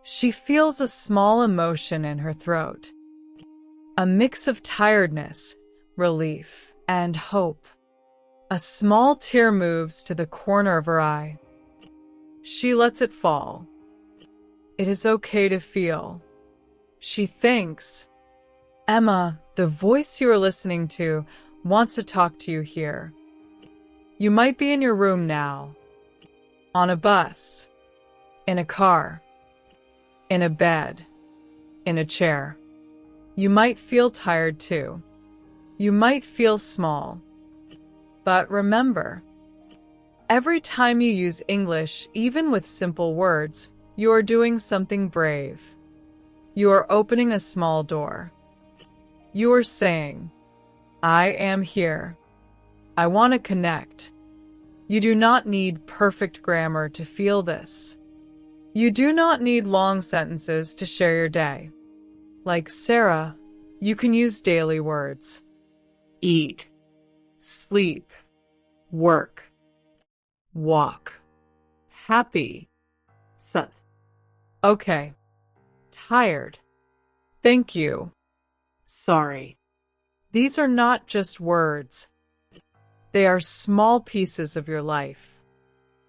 She feels a small emotion in her throat. A mix of tiredness, relief, and hope. A small tear moves to the corner of her eye. She lets it fall. It is okay to feel. She thinks, Emma, the voice you are listening to wants to talk to you here. You might be in your room now, on a bus, in a car, in a bed, in a chair. You might feel tired too. You might feel small. But remember, every time you use English, even with simple words, you are doing something brave. You are opening a small door. You are saying, I am here. I want to connect. You do not need perfect grammar to feel this. You do not need long sentences to share your day. Like Sara, you can use daily words. Eat. Sleep. Work. Walk. Happy. Sad. Okay. Tired. Thank you. Sorry. These are not just words. They are small pieces of your life.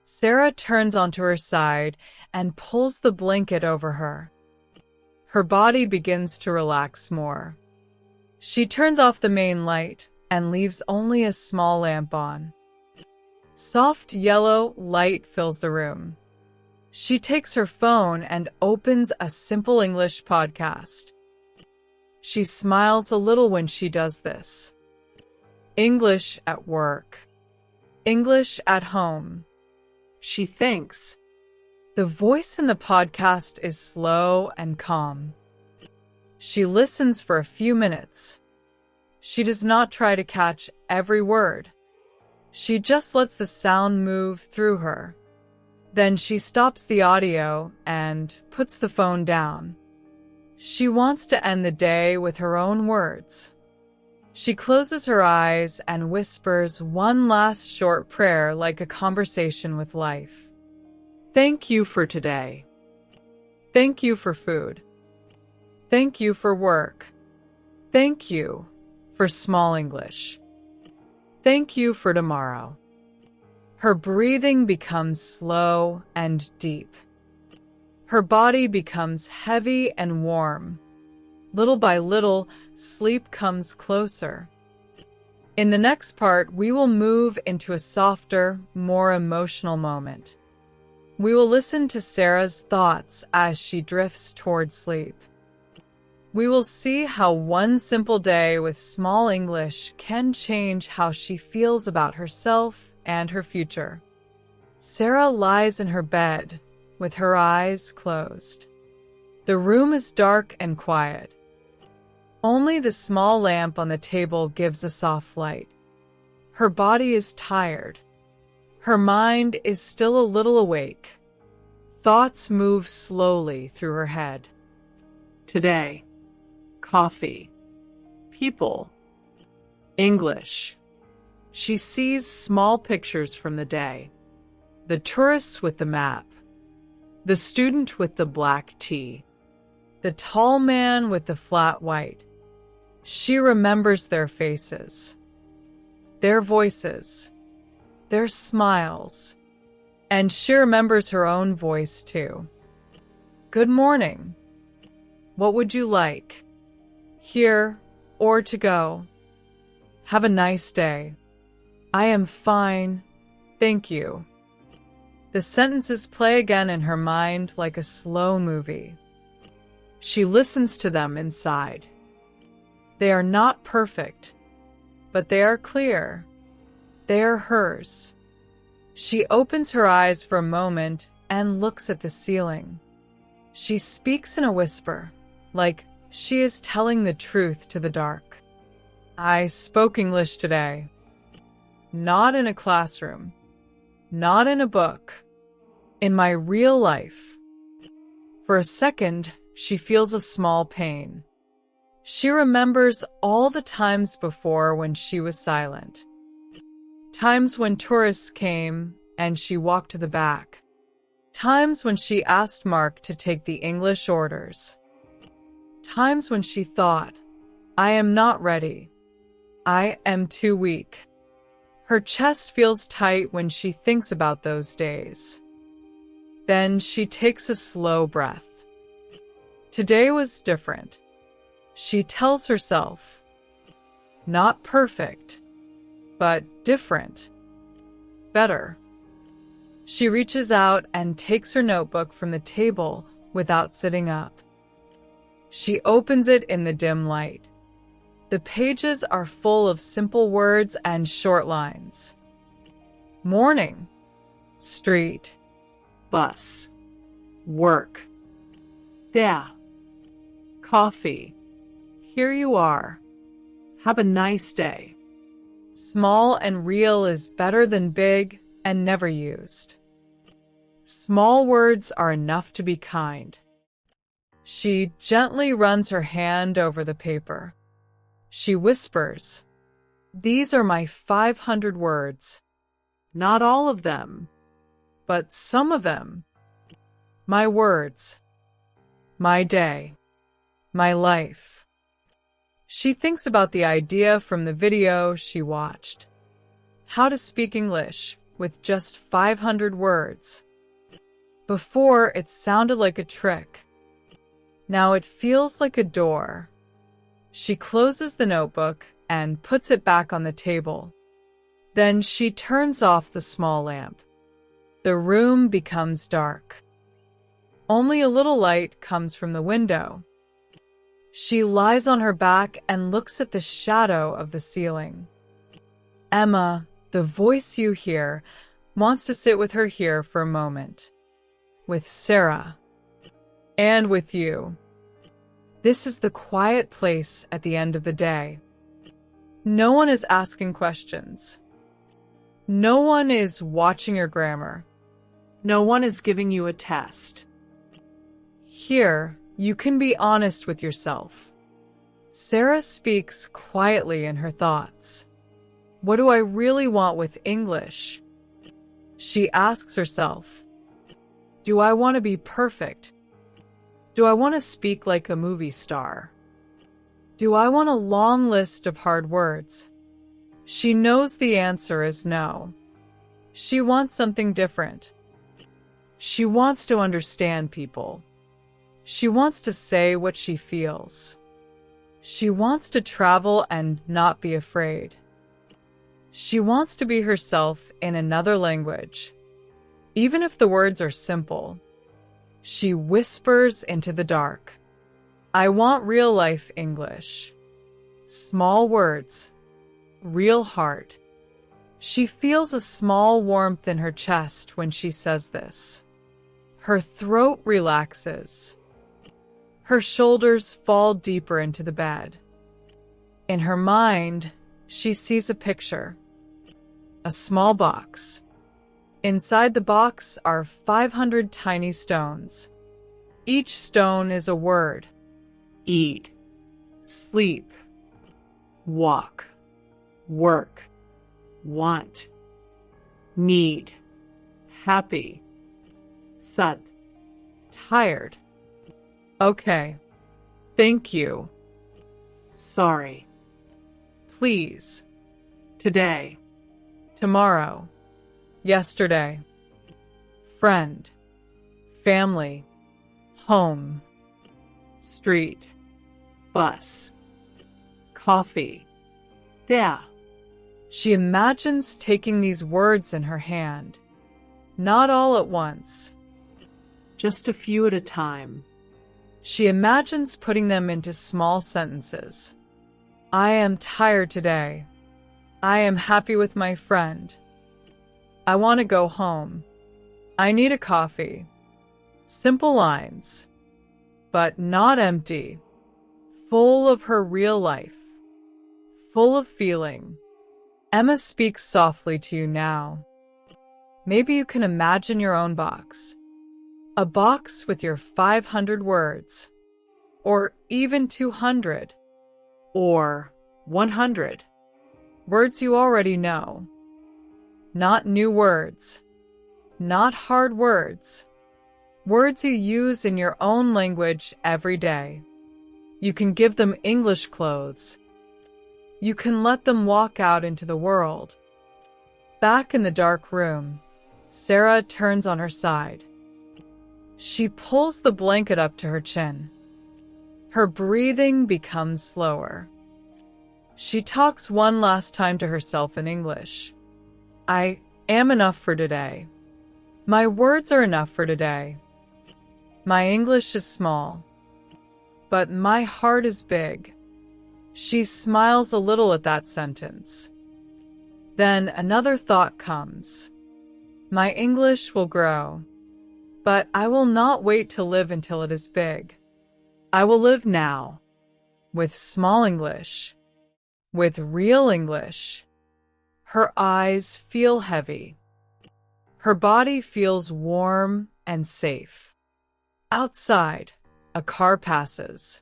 Sara turns onto her side and pulls the blanket over her. Her body begins to relax more. She turns off the main light and leaves only a small lamp on. Soft yellow light fills the room. She takes her phone and opens a simple English podcast. She smiles a little when she does this. English at work. English at home. She thinks. The voice in the podcast is slow and calm. She listens for a few minutes. She does not try to catch every word. She just lets the sound move through her. Then she stops the audio and puts the phone down. She wants to end the day with her own words. She closes her eyes and whispers one last short prayer like a conversation with life. Thank you for today. Thank you for food. Thank you for work. Thank you for small English. Thank you for tomorrow. Her breathing becomes slow and deep. Her body becomes heavy and warm. Little by little, sleep comes closer. In the next part, we will move into a softer, more emotional moment. We will listen to Sara's thoughts as she drifts toward sleep. We will see how one simple day with small English can change how she feels about herself and her future. Sara lies in her bed, with her eyes closed. The room is dark and quiet. Only the small lamp on the table gives a soft light. Her body is tired. Her mind is still a little awake. Thoughts move slowly through her head. Today. Coffee. People. English. She sees small pictures from the day. The tourists with the map. The student with the black tea. The tall man with the flat white. She remembers their faces, their voices, their smiles, and she remembers her own voice too. Good morning. What would you like? Here or to go? Have a nice day. I am fine, thank you. The sentences play again in her mind like a slow movie. She listens to them inside. They are not perfect, but they are clear. They are hers. She opens her eyes for a moment and looks at the ceiling. She speaks in a whisper, like she is telling the truth to the dark. I spoke English today. Not in a classroom. Not in a book. In my real life. For a second, she feels a small pain. She remembers all the times before when she was silent. Times when tourists came and she walked to the back. Times when she asked Mark to take the English orders. Times when she thought, I am not ready. I am too weak. Her chest feels tight when she thinks about those days. Then she takes a slow breath. Today was different. She tells herself, not perfect, but different, better. She reaches out and takes her notebook from the table without sitting up. She opens it in the dim light. The pages are full of simple words and short lines. Morning, street, Bus. Work. Der. Coffee. Here you are. Have a nice day. small and real is better than big and never used. Small words are enough to be kind. She gently runs her hand over the paper. She whispers, "These are my 500 words. Not all of them, But some of them. My words. My day. My life." She thinks about the idea from the video she watched. How to speak English with just 500 words. Before, it sounded like a trick. Now it feels like a door. She closes the notebook and puts it back on the table. Then she turns off the small lamp. The room becomes dark. Only a little light comes from the window. She lies on her back and looks at the shadow of the ceiling. Emma, the voice you hear, wants to sit with her here for a moment. With Sara. And with you. This is the quiet place at the end of the day. No one is asking questions. No one is watching your grammar. no one is giving you a test. Here, you can be honest with yourself. Sara speaks quietly in her thoughts. What do I really want with English? She asks herself, do I want to be perfect? Do I want to speak like a movie star? Do I want a long list of hard words? She knows the answer is no. She wants something different. She wants to understand people. She wants to say what she feels. She wants to travel and not be afraid. She wants to be herself in another language, even if the words are simple. She whispers into the dark. I want real-life English. Small words. Real heart. She feels a small warmth in her chest when she says this. Her throat relaxes. Her shoulders fall deeper into the bed. In her mind, she sees a picture. A small box. Inside the box are 500 tiny stones. Each stone is a word. Eat, sleep, walk, work, want, need, happy, sad, Tired. Okay. Thank you. sorry, Please. today, Tomorrow. Yesterday. Friend. Family. Home. street, bus, coffee, der, She imagines taking these words in her hand. Not all at once. just a few at a time. She imagines putting them into small sentences. I am tired today. I am happy with my friend. I want to go home. I need a coffee. Simple lines, but not empty. Full of her real life. Full of feeling. Emma speaks softly to you now. Maybe you can imagine your own box. A box with your 500 words. Or even 200. Or 100. Words you already know. Not new words. Not hard words. Words you use in your own language every day. You can give them English clothes. You can let them walk out into the world. Back in the dark room, Sara turns on her side. She pulls the blanket up to her chin. Her breathing becomes slower. She talks one last time to herself in English. I am enough for today. My words are enough for today. My English is small, but my heart is big. She smiles a little at that sentence. Then another thought comes. My English will grow, but I will not wait to live until it is big. I will live now, with small English, with real English. Her eyes feel heavy. Her body feels warm and safe. Outside, a car passes.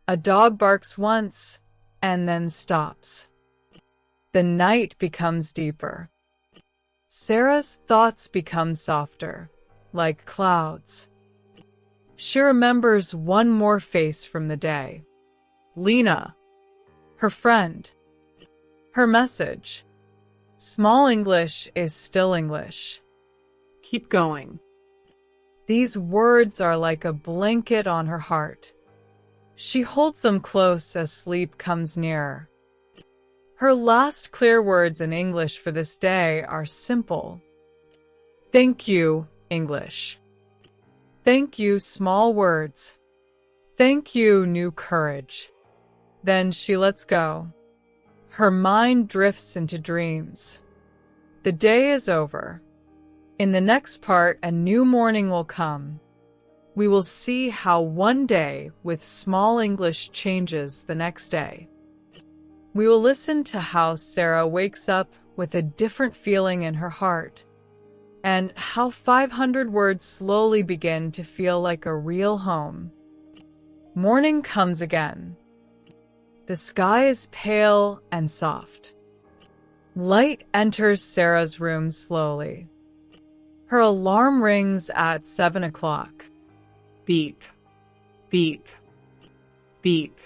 A dog barks once and then stops. The night becomes deeper. Sara's thoughts become softer, like clouds. She remembers one more face from the day. Lena, her friend. Her message. Small English is still English. Keep going. These words are like a blanket on her heart. She holds them close as sleep comes nearer. Her last clear words in English for this day are simple. Thank you, English. Thank you, small words. Thank you, new courage. Then she lets go. Her mind drifts into dreams. The day is over. In the next part, a new morning will come. We will see how one day with small English changes the next day. We will listen to how Sara wakes up with a different feeling in her heart, and how 500 words slowly begin to feel like a real home. Morning comes again. The sky is pale and soft. Light enters Sara's room slowly. Her alarm rings at 7 o'clock. Beep, beep, beep.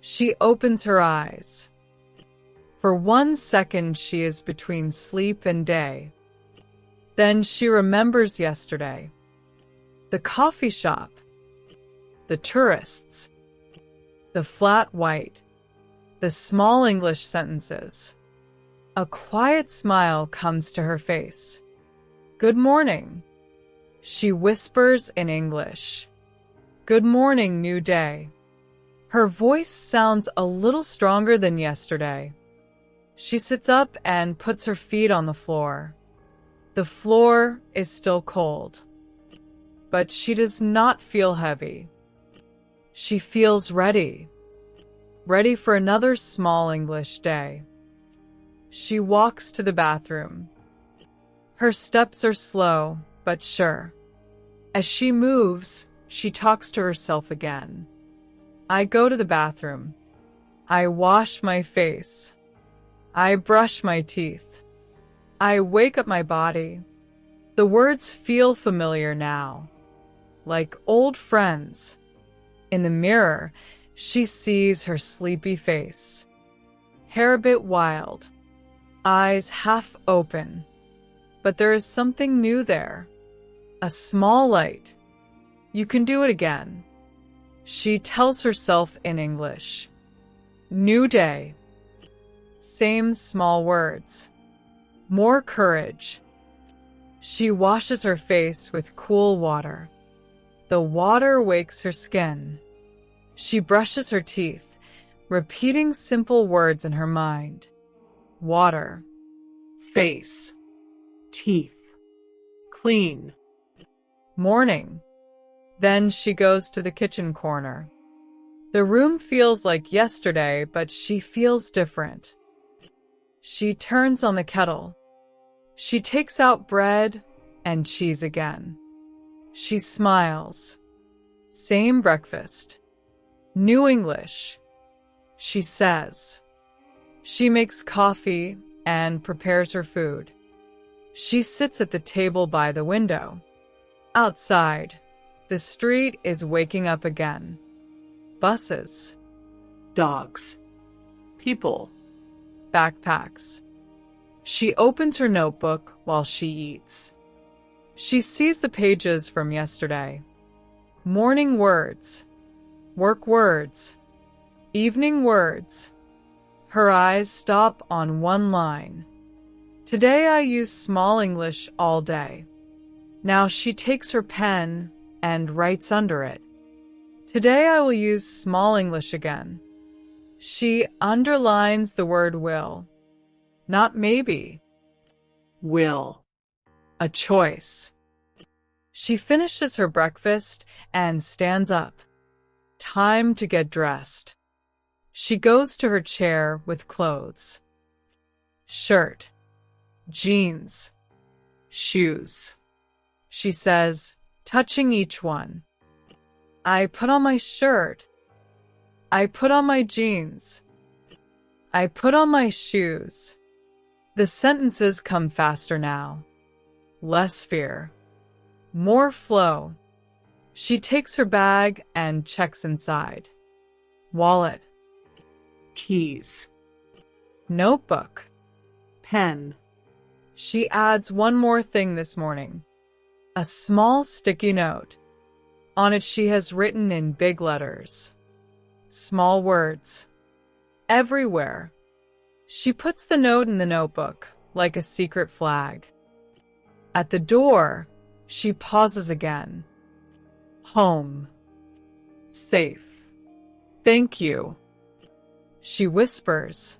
She opens her eyes. For 1 second, she is between sleep and day. Then she remembers yesterday. The coffee shop. The tourists. The flat white. The small English sentences. A quiet smile comes to her face. Good morning. She whispers in English. Good morning, new day. Her voice sounds a little stronger than yesterday. She sits up and puts her feet on the floor. The floor is still cold. but she does not feel heavy. She feels ready for another small English day. She walks to the bathroom. Her steps are slow, but sure. As she moves, she talks to herself again. I go to the bathroom. I wash my face. I brush my teeth. I wake up my body. The words feel familiar now, like old friends. In the mirror, she sees her sleepy face. Hair a bit wild, eyes half open. But there is something new there. A small light. You can do it again. She tells herself in English. New day. Same small words. More courage. She washes her face with cool water. The water wakes her skin. She brushes her teeth, repeating simple words in her mind. Water. Face. Teeth. Clean. Morning. Then she goes to the kitchen corner. The room feels like yesterday, but she feels different. She turns on the kettle. She takes out bread and cheese again. She smiles. Same breakfast. New English. She says. She makes coffee and prepares her food. She sits at the table by the window. Outside, the street is waking up again. Buses. Dogs. People. Backpacks. She opens her notebook while she eats. She sees the pages from yesterday. Morning words. Work words. Evening words. Her eyes stop on one line. Today I use small English all day. Now she takes her pen and writes under it. Today I will use small English again. She underlines the word will. Not maybe. Will. A choice. She finishes her breakfast and stands up. Time to get dressed. She goes to her chair with clothes. Shirt. Jeans. Shoes. She says, touching each one. I put on my shirt. I put on my jeans. I put on my shoes. The sentences come faster now. Less fear. More flow. She takes her bag and checks inside. Wallet. Keys. Notebook. Pen. She adds one more thing this morning. A small sticky note. On it she has written in big letters. Small words. Everywhere. She puts the note in the notebook, like a secret flag. At the door, she pauses again. Home. Safe. Thank you. She whispers.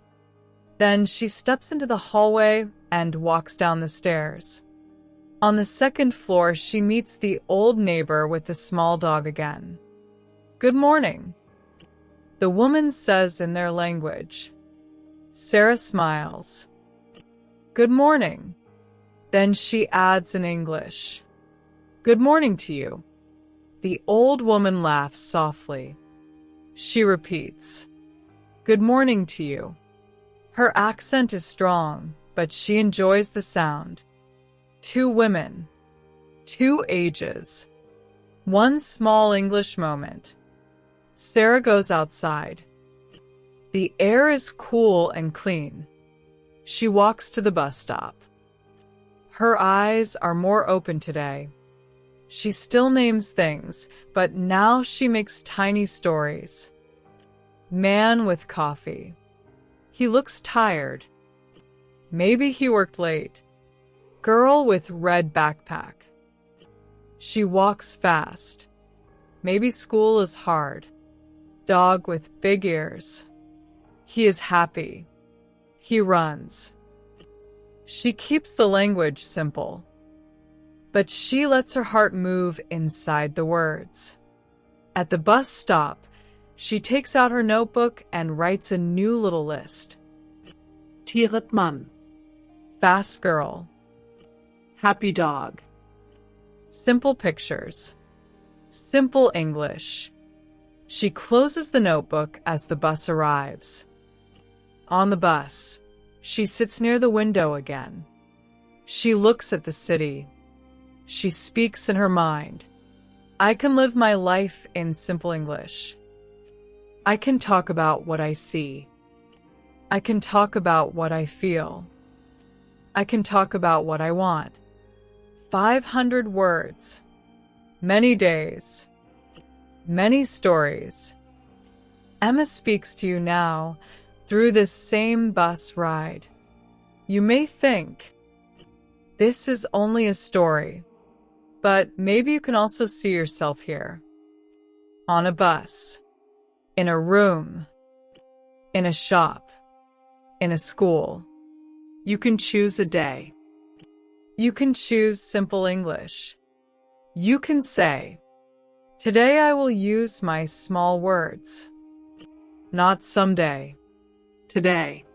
Then she steps into the hallway and walks down the stairs. On the second floor, she meets the old neighbor with the small dog again. Good morning. The woman says in their language. Sara smiles. Good morning. Then she adds in English. Good morning to you. The old woman laughs softly. She repeats. Good morning to you. Her accent is strong, but she enjoys the sound. Two women. Two ages. One small English moment. Sara goes outside. The air is cool and clean. She walks to the bus stop. Her eyes are more open today. She still names things, but now she makes tiny stories. Man with coffee. He looks tired. Maybe he worked late. Girl with red backpack. She walks fast. Maybe school is hard. Dog with big ears. He is happy. He runs. She keeps the language simple. but she lets her heart move inside the words. At the bus stop, she takes out her notebook and writes a new little list. Tieret man. Fast girl. Happy dog. Simple pictures. Simple English. She closes the notebook as the bus arrives. On the bus, she sits near the window again. She looks at the city. She speaks in her mind. I can live my life in simple English. I can talk about what I see. I can talk about what I feel. I can talk about what I want. 500 words. Many days. Many stories. Emma speaks to you now through this same bus ride. You may think, this is only a story, but maybe you can also see yourself here. On a bus, in a room, in a shop, in a school. You can choose a day. You can choose simple English. You can say, today I will use my small words. Not someday. Today.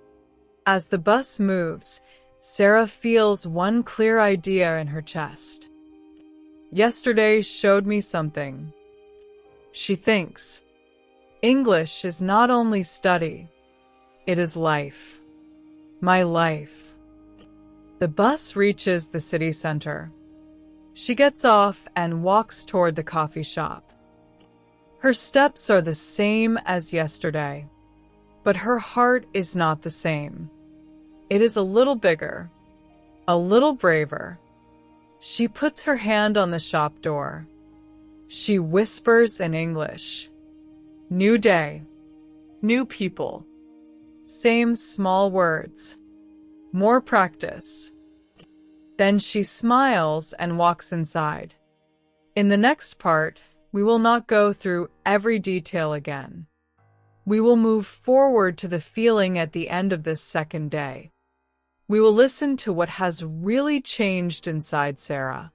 As the bus moves, Sara feels one clear idea in her chest. Yesterday showed me something. She thinks, English is not only study, it is life. My life. The bus reaches the city center. She gets off and walks toward the coffee shop. Her steps are the same as yesterday, but her heart is not the same. It is a little bigger, a little braver. She puts her hand on the shop door. She whispers in English. New day. New people. Same small words. More practice. Then she smiles and walks inside. In the next part, we will not go through every detail again. We will move forward to the feeling at the end of this second day. We will listen to what has really changed inside Sara.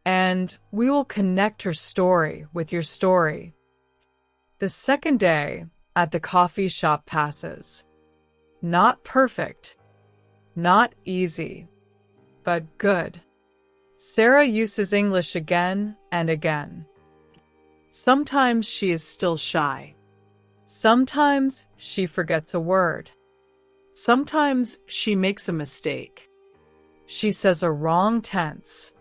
And we will connect her story with your story. The second day at the coffee shop passes. Not perfect, not easy, but good. Sara uses English again and again. Sometimes she is still shy. Sometimes she forgets a word. Sometimes she makes a mistake. She says a wrong tense.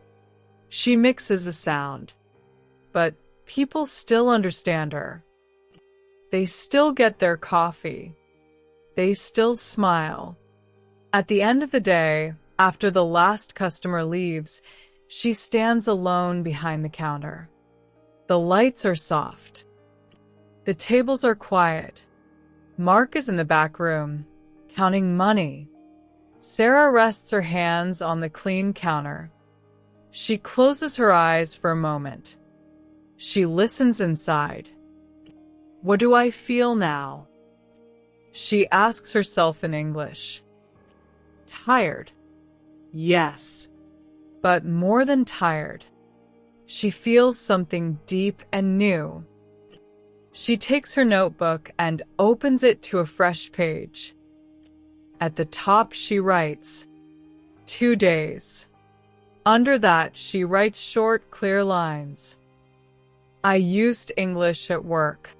She mixes a sound. But people still understand her. They still get their coffee. They still smile. At the end of the day, after the last customer leaves, she stands alone behind the counter. The lights are soft. The tables are quiet. Mark is in the back room, counting money. Sara rests her hands on the clean counter. She closes her eyes for a moment. She listens inside. What do I feel now? She asks herself in English. Tired. Yes. But more than tired. She feels something deep and new. She takes her notebook and opens it to a fresh page. At the top she writes, 2 days. Under that she writes short, clear lines. I used English at work.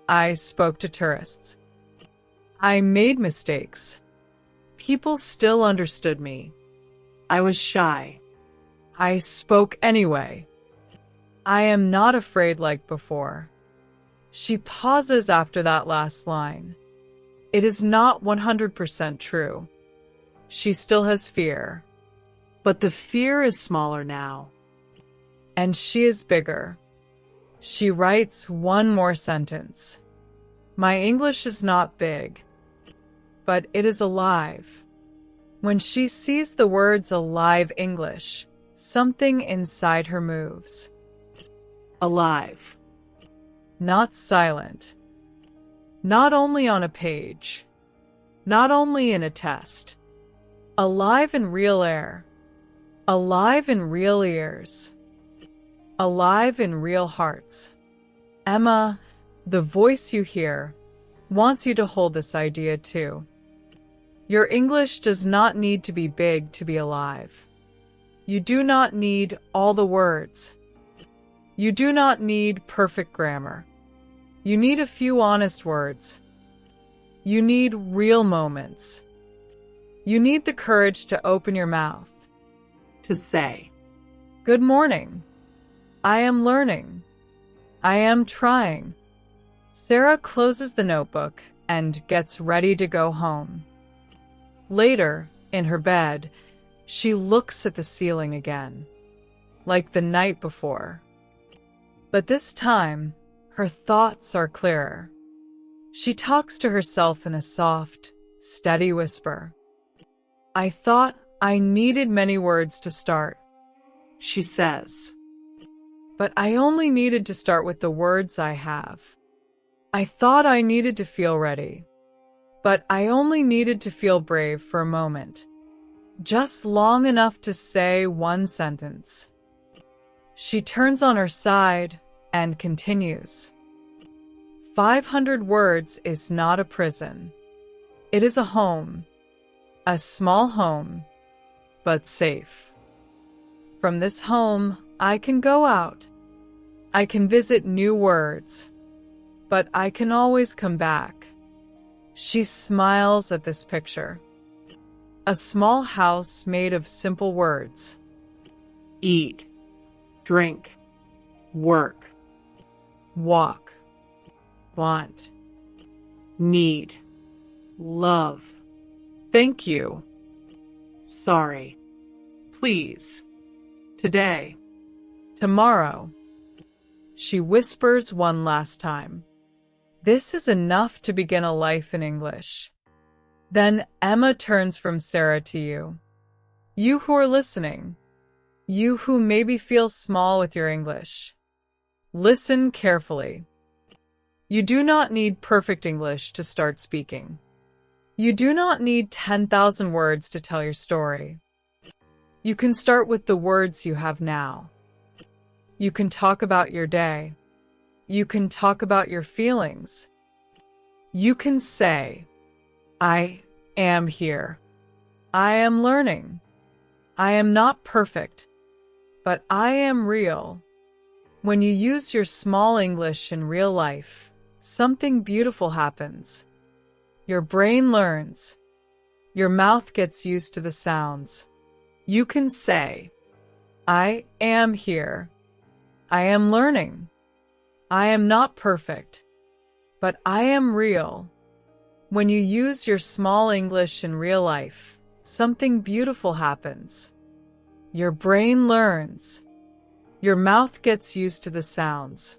I spoke to tourists. I made mistakes. People still understood me. I was shy. I spoke anyway. I am not afraid like before. She pauses after that last line. It is not 100% true. She still has fear. But the fear is smaller now. And she is bigger. She writes one more sentence. My English is not big, but it is alive. When she sees the words alive English, something inside her moves. Alive. Not silent. Not only on a page. Not only in a test. Alive in real air. Alive in real ears. Alive in real hearts. Emma, the voice you hear, wants you to hold this idea too. Your English does not need to be big to be alive. You do not need all the words. You do not need perfect grammar. You need a few honest words. You need real moments. You need the courage to open your mouth. To say, Good morning. I am learning. I am trying. Sara closes the notebook and gets ready to go home. Later, in her bed, she looks at the ceiling again, like the night before. But this time, her thoughts are clearer. She talks to herself in a soft, steady whisper. I thought I needed many words to start, she says. But I only needed to start with the words I have. I thought I needed to feel ready, but I only needed to feel brave for a moment, just long enough to say one sentence. She turns on her side and continues. 500 words is not a prison. It is a home, a small home, but safe. From this home, I can go out. I can visit new words, but I can always come back. She smiles at this picture. A small house made of simple words. Eat, drink, work, Walk, want, need, love, thank you, sorry, please, today, tomorrow. She whispers one last time. This is enough to begin a life in English. Then Emma turns from Sara to you. You who are listening. You who maybe feel small with your English. Listen carefully. You do not need perfect English to start speaking. You do not need 10,000 words to tell your story. You can start with the words you have now. You can talk about your day. You can talk about your feelings. You can say, I am here. I am learning. I am not perfect, but I am real. When you use your small English in real life, something beautiful happens. Your brain learns. Your mouth gets used to the sounds. You can say, I am here. I am learning. I am not perfect, but I am real. When you use your small English in real life, something beautiful happens. Your brain learns. Your mouth gets used to the sounds.